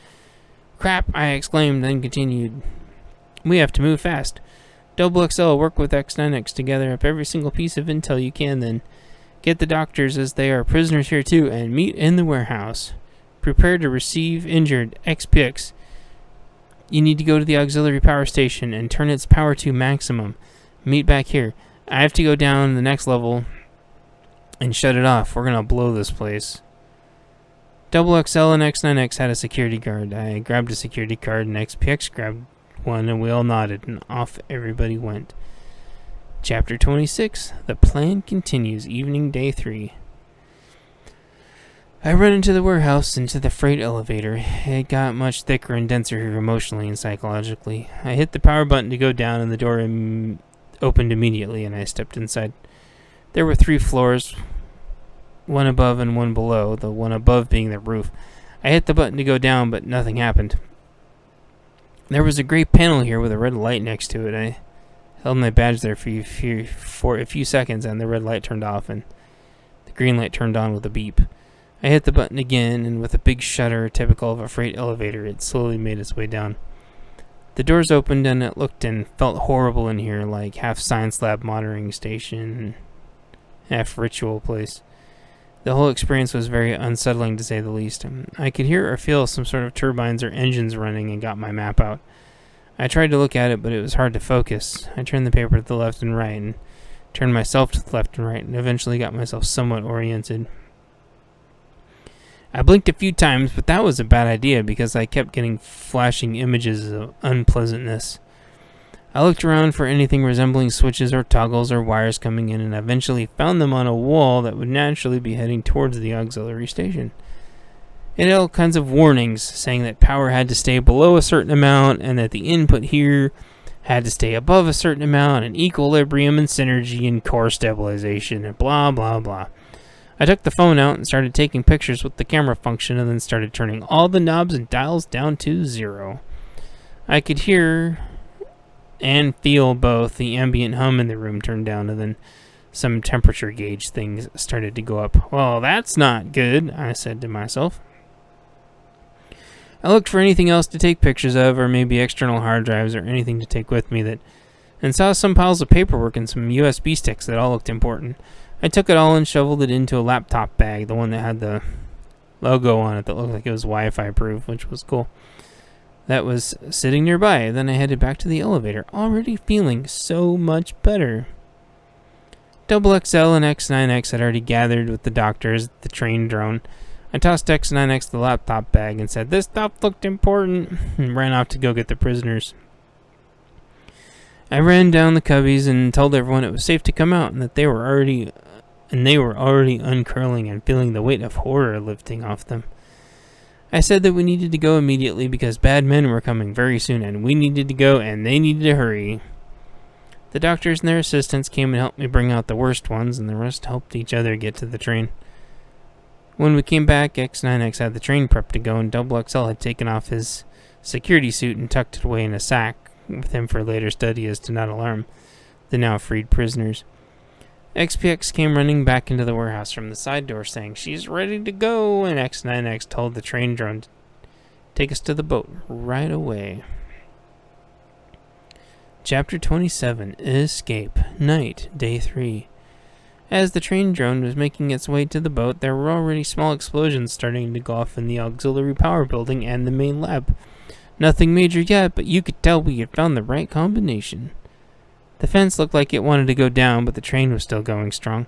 Crap, I exclaimed, then continued. We have to move fast. XXL, work with X9X to gather up every single piece of intel you can, then get the doctors, as they are prisoners here too, and meet in the warehouse. Prepare to receive injured. XPX. You need to go to the auxiliary power station and turn its power to maximum. Meet back here. I have to go down the next level and shut it off. We're gonna blow this place. XXL and X9X had a security guard. I grabbed a security card and XPX grabbed one, and we all nodded, and off everybody went. Chapter 26. The plan continues. Evening, day 3. I run into the warehouse, into the freight elevator. It got much thicker and denser here emotionally and psychologically. I hit the power button to go down, and the door opened immediately, and I stepped inside. There were 3 floors, one above and one below, the one above being the roof. I hit the button to go down, but nothing happened. There was a gray panel here with a red light next to it. I held my badge there for a few seconds, and the red light turned off, and the green light turned on with a beep. I hit the button again, and with a big shudder, typical of a freight elevator, it slowly made its way down. The doors opened, and it looked and felt horrible in here, like half science lab monitoring station, half ritual place. The whole experience was very unsettling, to say the least. I could hear or feel some sort of turbines or engines running and got my map out. I tried to look at it, but it was hard to focus. I turned the paper to the left and right, and turned myself to the left and right, and eventually got myself somewhat oriented. I blinked a few times, but that was a bad idea because I kept getting flashing images of unpleasantness. I looked around for anything resembling switches or toggles or wires coming in, and eventually found them on a wall that would naturally be heading towards the auxiliary station. It had all kinds of warnings saying that power had to stay below a certain amount and that the input here had to stay above a certain amount, and equilibrium and synergy and core stabilization and blah blah blah. I took the phone out and started taking pictures with the camera function, and then started turning all the knobs and dials down to 0. I could hear and feel both the ambient hum in the room turn down, and then some temperature gauge things started to go up. Well, that's not good, I said to myself. I looked for anything else to take pictures of, or maybe external hard drives or anything to take with me, and saw some piles of paperwork and some USB sticks that all looked important. I took it all and shoveled it into a laptop bag, the one that had the logo on it that looked like it was Wi-Fi proof, which was cool. That was sitting nearby. Then I headed back to the elevator, already feeling so much better. XXL and X9X had already gathered with the doctors at the train drone. I tossed X9X the laptop bag and said, "This stuff looked important," and ran off to go get the prisoners. I ran down the cubbies and told everyone it was safe to come out, and that they were already uncurling and feeling the weight of horror lifting off them. I said that we needed to go immediately because bad men were coming very soon, and we needed to go, and they needed to hurry. The doctors and their assistants came and helped me bring out the worst ones, and the rest helped each other get to the train. When we came back, X9X had the train prepped to go, and XXL had taken off his security suit and tucked it away in a sack with him for later study as to not alarm the now freed prisoners. XPX came running back into the warehouse from the side door saying, "She's ready to go," and X9X told the train drone to take us to the boat right away. Chapter 27, Escape, Night, Day 3. As the train drone was making its way to the boat, there were already small explosions starting to go off in the auxiliary power building and the main lab. Nothing major yet, but you could tell we had found the right combination. The fence looked like it wanted to go down, but the train was still going strong.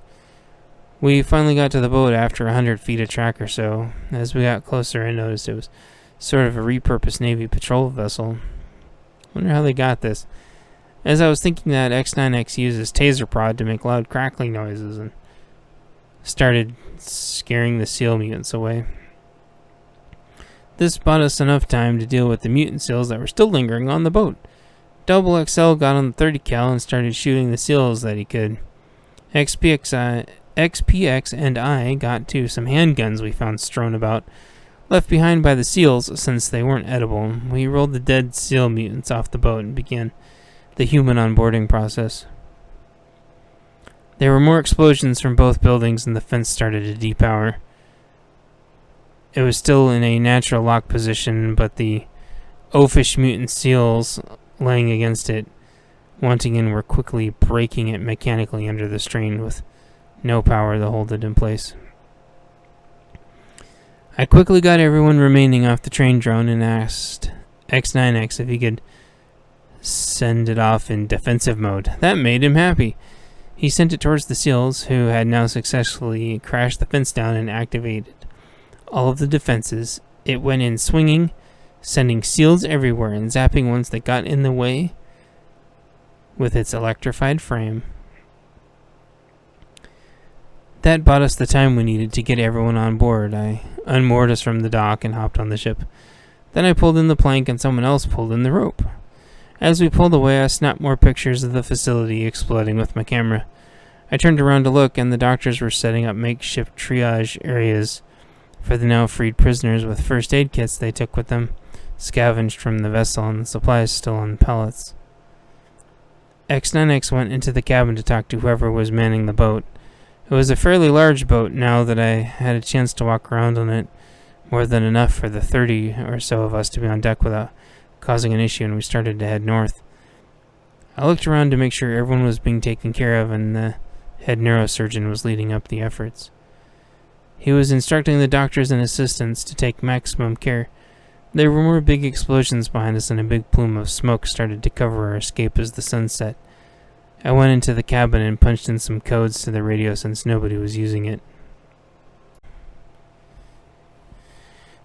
We finally got to the boat after 100 feet of track or so. As we got closer, I noticed it was sort of a repurposed Navy patrol vessel. Wonder how they got this. As I was thinking that, X9X used his taser prod to make loud crackling noises and started scaring the seal mutants away. This bought us enough time to deal with the mutant seals that were still lingering on the boat. XXL got on the 30 cal and started shooting the seals that he could. XPX and I got to some handguns we found strewn about, left behind by the seals since they weren't edible. We rolled the dead seal mutants off the boat and began the human onboarding process. There were more explosions from both buildings and the fence started to depower. It was still in a natural lock position, but the oafish mutant seals laying against it, wanting in, were quickly breaking it mechanically under the strain with no power to hold it in place. I quickly got everyone remaining off the train drone and asked X9X if he could send it off in defensive mode. That made him happy. He sent it towards the seals, who had now successfully crashed the fence down and activated all of the defenses. It went in swinging, sending seals everywhere and zapping ones that got in the way with its electrified frame. That bought us the time we needed to get everyone on board. I unmoored us from the dock and hopped on the ship. Then I pulled in the plank and someone else pulled in the rope. As we pulled away, I snapped more pictures of the facility exploding with my camera. I turned around to look, and the doctors were setting up makeshift triage areas for the now freed prisoners with first aid kits they took with them, scavenged from the vessel, and the supplies still on pallets. X9X went into the cabin to talk to whoever was manning the boat. It was a fairly large boat now that I had a chance to walk around on it, more than enough for the 30 or so of us to be on deck without causing an issue, and we started to head north. I looked around to make sure everyone was being taken care of, and the head neurosurgeon was leading up the efforts. He was instructing the doctors and assistants to take maximum care. There were more big explosions behind us, and a big plume of smoke started to cover our escape as the sun set. I went into the cabin and punched in some codes to the radio since nobody was using it.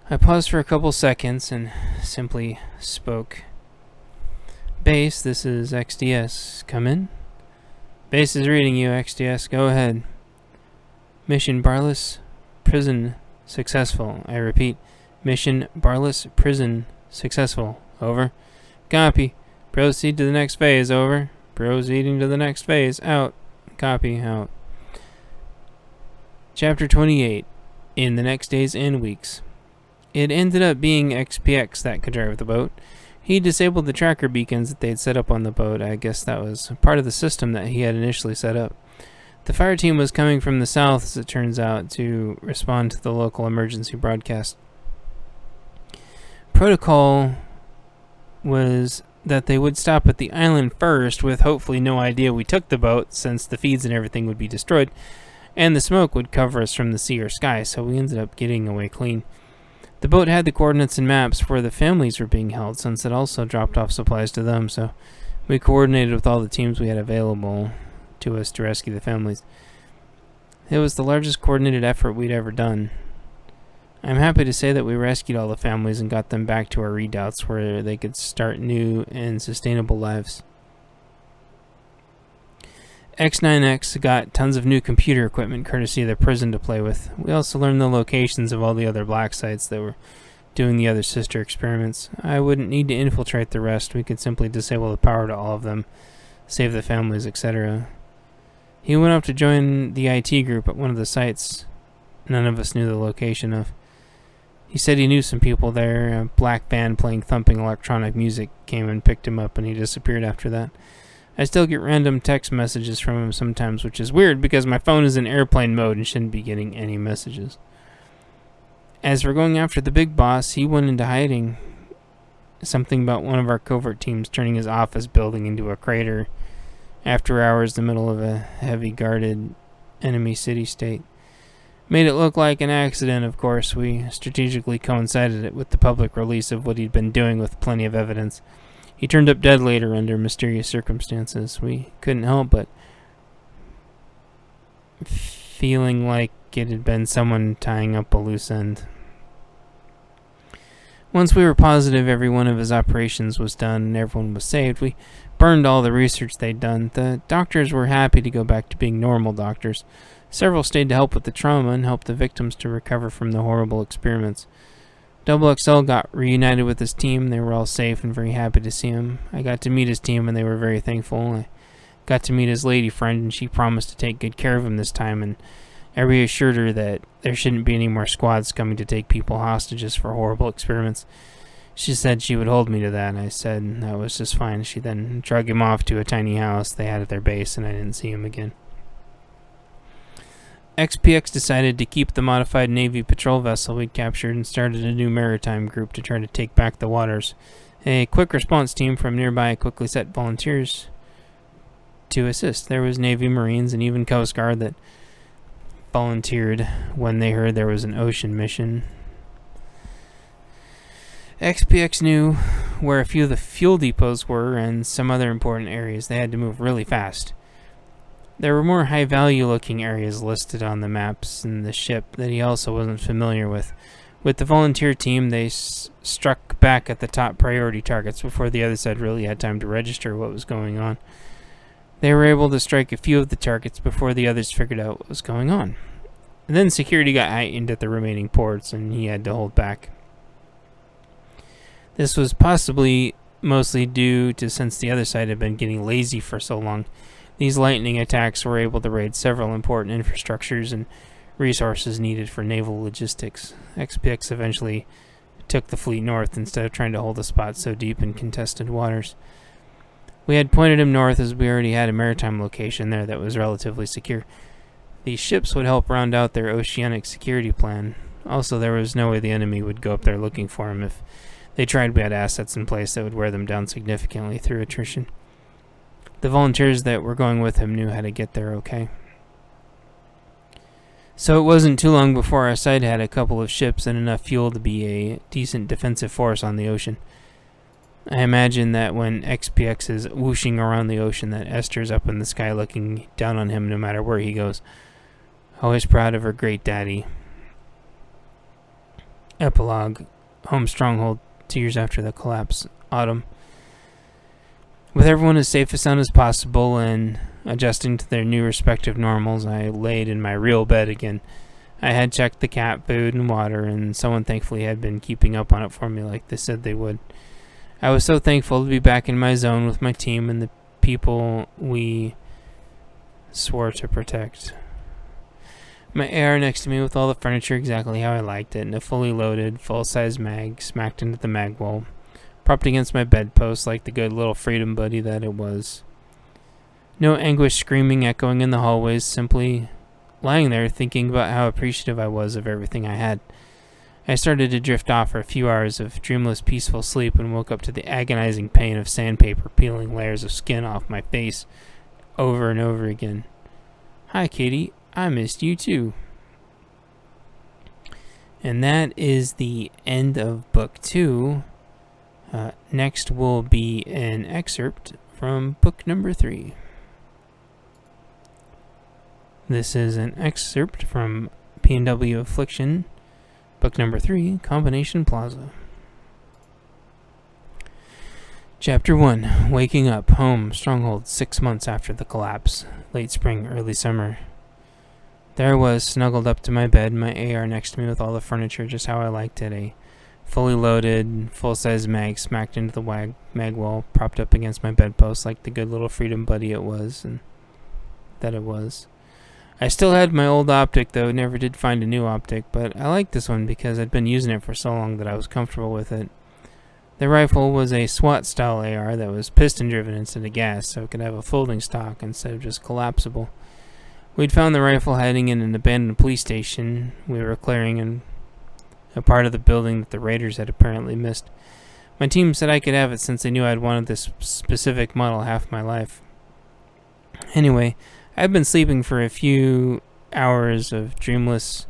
I paused for a couple seconds and simply spoke. Base, this is XDS. Come in. Base is reading you, XDS. Go ahead. Mission Barless Prison successful. I repeat. Mission Barless Prison successful. Over. Copy. Proceed to the next phase. Over. Proceeding to the next phase. Out. Copy. Out. Chapter 28. In the next days and weeks. It ended up being XPX that could drive the boat. He disabled the tracker beacons that they'd set up on the boat. I guess that was part of the system that he had initially set up. The fire team was coming from the south, as it turns out, to respond to the local emergency broadcast. Protocol was that they would stop at the island first, with hopefully no idea we took the boat, since the feeds and everything would be destroyed, and the smoke would cover us from the sea or sky, so we ended up getting away clean. The boat had the coordinates and maps where the families were being held, since it also dropped off supplies to them, so we coordinated with all the teams we had available to us to rescue the families. It was the largest coordinated effort we'd ever done. I'm happy to say that we rescued all the families and got them back to our redoubts where they could start new and sustainable lives. X9X got tons of new computer equipment courtesy of the prison to play with. We also learned the locations of all the other black sites that were doing the other sister experiments. I wouldn't need to infiltrate the rest. We could simply disable the power to all of them, save the families, etc. He went up to join the IT group at one of the sites none of us knew the location of. He said he knew some people there. A black band playing thumping electronic music came and picked him up, and he disappeared after that. I still get random text messages from him sometimes, which is weird because my phone is in airplane mode and shouldn't be getting any messages. As we're going after the big boss, he went into hiding. Something about one of our covert teams turning his office building into a crater after hours in the middle of a heavy guarded enemy city-state. Made it look like an accident, of course. We strategically coincided it with the public release of what he'd been doing with plenty of evidence. He turned up dead later under mysterious circumstances. We couldn't help but feeling like it had been someone tying up a loose end. Once we were positive every one of his operations was done and everyone was saved, we burned all the research they'd done. The doctors were happy to go back to being normal doctors. Several stayed to help with the trauma and help the victims to recover from the horrible experiments. XXL got reunited with his team. They were all safe and very happy to see him. I got to meet his team and they were very thankful. I got to meet his lady friend and she promised to take good care of him this time, and I reassured her that there shouldn't be any more squads coming to take people hostages for horrible experiments. She said she would hold me to that, and I said that was just fine. She then drug him off to a tiny house they had at their base, and I didn't see him again. XPX decided to keep the modified Navy patrol vessel we'd captured and started a new maritime group to try to take back the waters. A quick response team from nearby quickly set volunteers to assist. There was Navy, Marines, and even Coast Guard that volunteered when they heard there was an ocean mission. XPX knew where a few of the fuel depots were and some other important areas. They had to move really fast. There were more high-value looking areas listed on the maps in the ship that he also wasn't familiar with. With the volunteer team, they struck back at the top priority targets before the other side really had time to register what was going on. They were able to strike a few of the targets before the others figured out what was going on. And then security got heightened at the remaining ports, and he had to hold back. This was possibly mostly due to since the other side had been getting lazy for so long. These lightning attacks were able to raid several important infrastructures and resources needed for naval logistics. XPX eventually took the fleet north instead of trying to hold a spot so deep in contested waters. We had pointed him north as we already had a maritime location there that was relatively secure. These ships would help round out their oceanic security plan. Also, there was no way the enemy would go up there looking for him. If they tried, we had assets in place that would wear them down significantly through attrition. The volunteers that were going with him knew how to get there okay. So it wasn't too long before our side had a couple of ships and enough fuel to be a decent defensive force on the ocean. I imagine that when XPX is whooshing around the ocean, that Esther's up in the sky looking down on him no matter where he goes. Always proud of her great daddy. Epilogue. Home stronghold 2 years after the collapse. Autumn. With everyone as safe and sound as possible and adjusting to their new respective normals, I laid in my real bed again. I had checked the cat food and water, and someone thankfully had been keeping up on it for me like they said they would. I was so thankful to be back in my zone with my team and the people we swore to protect. My AR next to me with all the furniture exactly how I liked it, and a fully loaded, full-size mag smacked into the mag wall, propped against my bedpost like the good little freedom buddy that it was. No anguish screaming echoing in the hallways, simply lying there thinking about how appreciative I was of everything I had. I started to drift off for a few hours of dreamless, peaceful sleep and woke up to the agonizing pain of sandpaper peeling layers of skin off my face over and over again. Hi, Katie. I missed you too. And that is the end of book 2. Next will be an excerpt from book number 3. This is an excerpt from PNW Affliction, book number 3, Combination Plaza. Chapter 1, Waking Up, Home, Stronghold, 6 months after the collapse, late spring, early summer. There I was, snuggled up to my bed, my AR next to me with all the furniture just how I liked it, a fully loaded, full-size mag smacked into the mag wall, propped up against my bedpost like the good little freedom buddy it was, and that it was. I still had my old optic, though, never did find a new optic, but I liked this one because I'd been using it for so long that I was comfortable with it. The rifle was a SWAT-style AR that was piston-driven instead of gas, so it could have a folding stock instead of just collapsible. We'd found the rifle hiding in an abandoned police station we were clearing in a part of the building that the raiders had apparently missed. My team said I could have it since they knew I'd wanted this specific model half my life. Anyway, I'd been sleeping for a few hours of dreamless,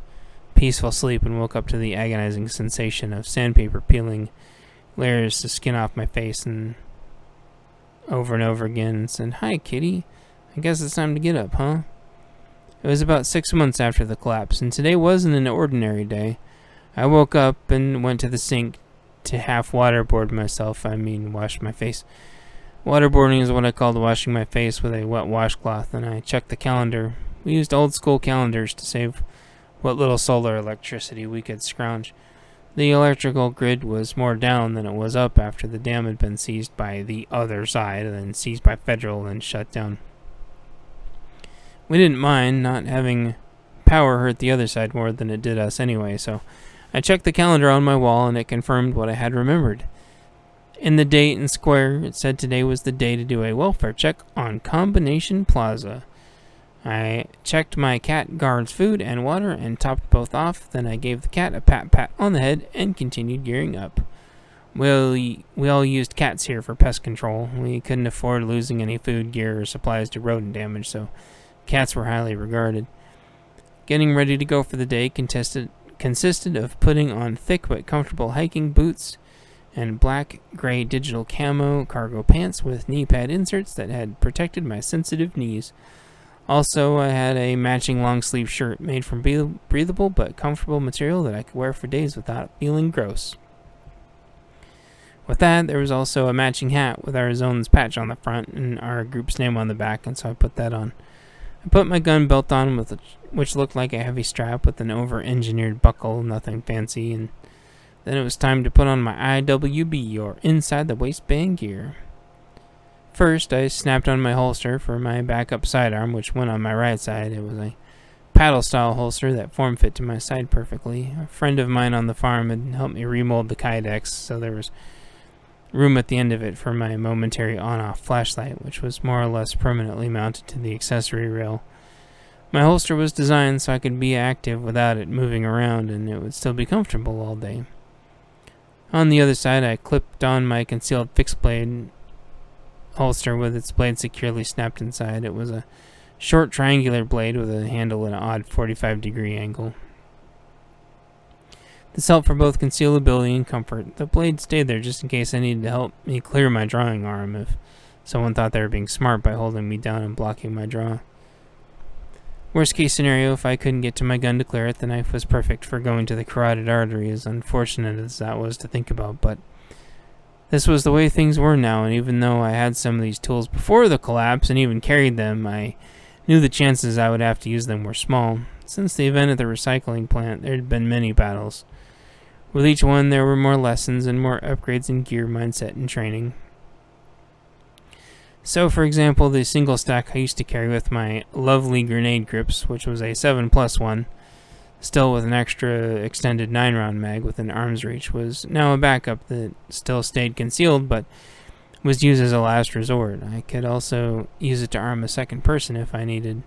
peaceful sleep and woke up to the agonizing sensation of sandpaper peeling layers of skin off my face and over again and said, "Hi, kitty. I guess it's time to get up, huh?" It was about 6 months after the collapse, and today wasn't an ordinary day. I woke up and went to the sink to half waterboard myself, wash my face. Waterboarding is what I called washing my face with a wet washcloth, and I checked the calendar. We used old school calendars to save what little solar electricity we could scrounge. The electrical grid was more down than it was up after the dam had been seized by the other side, and then seized by federal and shut down. We didn't mind. Not having power hurt the other side more than it did us anyway, so I checked the calendar on my wall and it confirmed what I had remembered. In the date and square, it said today was the day to do a welfare check on Combination Plaza. I checked my cat guard's food and water and topped both off, then I gave the cat a pat on the head and continued gearing up. We all used cats here for pest control. We couldn't afford losing any food, gear, or supplies to rodent damage, so cats were highly regarded. Getting ready to go for the day consisted of putting on thick but comfortable hiking boots and black-gray digital camo cargo pants with knee pad inserts that had protected my sensitive knees. Also, I had a matching long-sleeve shirt made from breathable but comfortable material that I could wear for days without feeling gross. With that, there was also a matching hat with our zone's patch on the front and our group's name on the back, and so I put that on. I put my gun belt on, which looked like a heavy strap with an over-engineered buckle, nothing fancy, and then it was time to put on my IWB, or inside the waistband gear. First, I snapped on my holster for my backup sidearm, which went on my right side. It was a paddle-style holster that form-fit to my side perfectly. A friend of mine on the farm had helped me remold the Kydex, so there was room at the end of it for my momentary on-off flashlight, which was more or less permanently mounted to the accessory rail. My holster was designed so I could be active without it moving around, and it would still be comfortable all day. On the other side, I clipped on my concealed fixed-blade holster with its blade securely snapped inside. It was a short triangular blade with a handle at an odd 45-degree angle. This helped for both concealability and comfort. The blade stayed there just in case I needed to help me clear my drawing arm if someone thought they were being smart by holding me down and blocking my draw. Worst case scenario, if I couldn't get to my gun to clear it, the knife was perfect for going to the carotid artery, as unfortunate as that was to think about, but this was the way things were now, and even though I had some of these tools before the collapse and even carried them, I knew the chances I would have to use them were small. Since the event at the recycling plant, there had been many battles. With each one, there were more lessons and more upgrades in gear, mindset, and training. So, for example, the single stack I used to carry with my lovely grenade grips, which was a 7+1, still with an extra extended 9-round mag within arm's reach, was now a backup that still stayed concealed but was used as a last resort. I could also use it to arm a second person if I needed.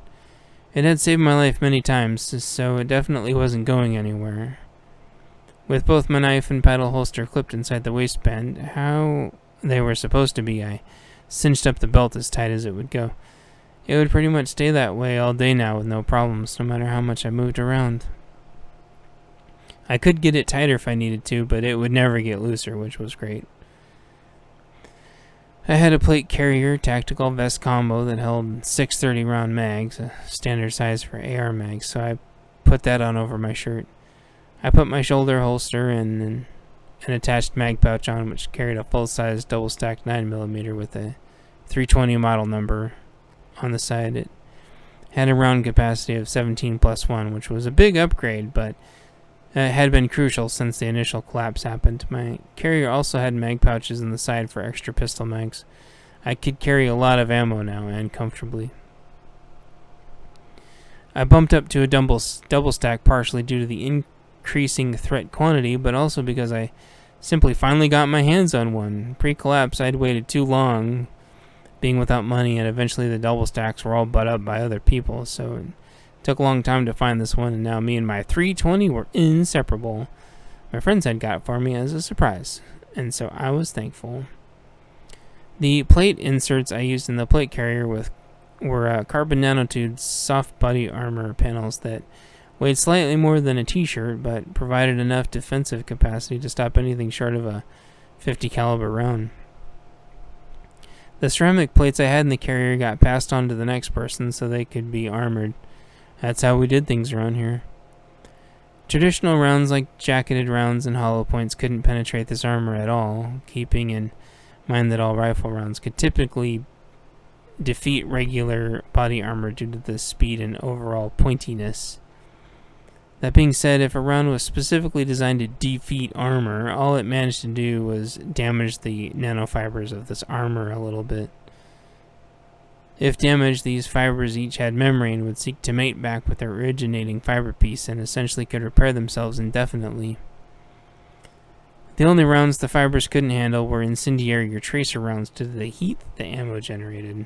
It had saved my life many times, so it definitely wasn't going anywhere. With both my knife and paddle holster clipped inside the waistband, how they were supposed to be, I cinched up the belt as tight as it would go. It would pretty much stay that way all day now with no problems, no matter how much I moved around. I could get it tighter if I needed to, but it would never get looser, which was great. I had a plate carrier tactical vest combo that held 6 30-round mags, a standard size for AR mags, so I put that on over my shirt. I put my shoulder holster and an attached mag pouch on, which carried a full-size double-stacked 9mm with a 320 model number on the side. It had a round capacity of 17+1, which was a big upgrade, but had been crucial since the initial collapse happened. My carrier also had mag pouches in the side for extra pistol mags. I could carry a lot of ammo now, and comfortably. I bumped up to a double stack partially due to the increasing threat quantity, but also because I simply finally got my hands on one. Pre-collapse, I'd waited too long, being without money, and eventually the double stacks were all bought up by other people, so it took a long time to find this one, and now me and my 320 were inseparable. My friends had got it for me as a surprise, and so I was thankful. The plate inserts I used in the plate carrier were carbon nanotubes soft body armor panels that weighed slightly more than a t-shirt, but provided enough defensive capacity to stop anything short of a 50 caliber round. The ceramic plates I had in the carrier got passed on to the next person so they could be armored. That's how we did things around here. Traditional rounds like jacketed rounds and hollow points couldn't penetrate this armor at all, keeping in mind that all rifle rounds could typically defeat regular body armor due to the speed and overall pointiness. That being said, if a round was specifically designed to defeat armor, all it managed to do was damage the nanofibers of this armor a little bit. If damaged, these fibers each had memory and would seek to mate back with their originating fiber piece and essentially could repair themselves indefinitely. The only rounds the fibers couldn't handle were incendiary or tracer rounds due to the heat the ammo generated.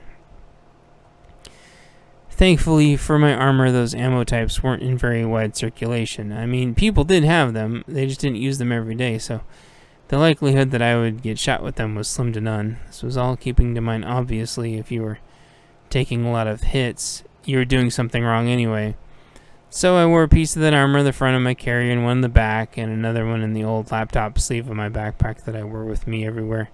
Thankfully for my armor, those ammo types weren't in very wide circulation. I mean, people did have them, they just didn't use them every day, so the likelihood that I would get shot with them was slim to none. This was all keeping to mind, obviously, if you were taking a lot of hits, you were doing something wrong anyway. So I wore a piece of that armor in the front of my carrier and one in the back, and another one in the old laptop sleeve of my backpack that I wore with me everywhere.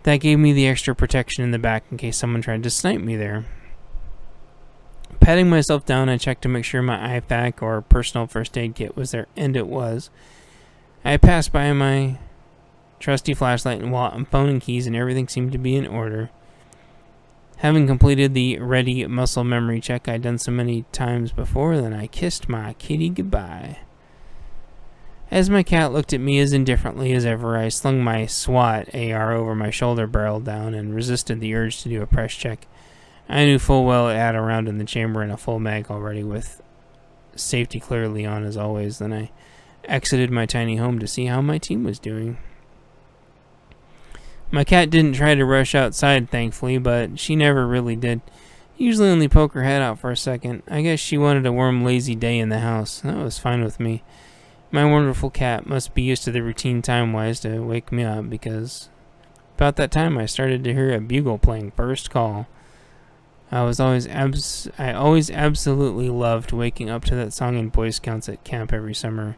That gave me the extra protection in the back in case someone tried to snipe me there. Patting myself down, I checked to make sure my IFAK or personal first aid kit was there, and it was. I passed by my trusty flashlight and wallet and phone and keys, and everything seemed to be in order. Having completed the ready muscle memory check I'd done so many times before, then I kissed my kitty goodbye. As my cat looked at me as indifferently as ever, I slung my SWAT AR over my shoulder barrel down and resisted the urge to do a press check. I knew full well it had a round in the chamber and a full mag already, with safety clearly on as always. Then I exited my tiny home to see how my team was doing. My cat didn't try to rush outside, thankfully, but she never really did. Usually only poke her head out for a second. I guess she wanted a warm, lazy day in the house. That was fine with me. My wonderful cat must be used to the routine time-wise to wake me up, because about that time I started to hear a bugle playing First Call. I always absolutely loved waking up to that song in Boy Scouts at camp every summer,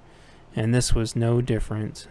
and this was no different.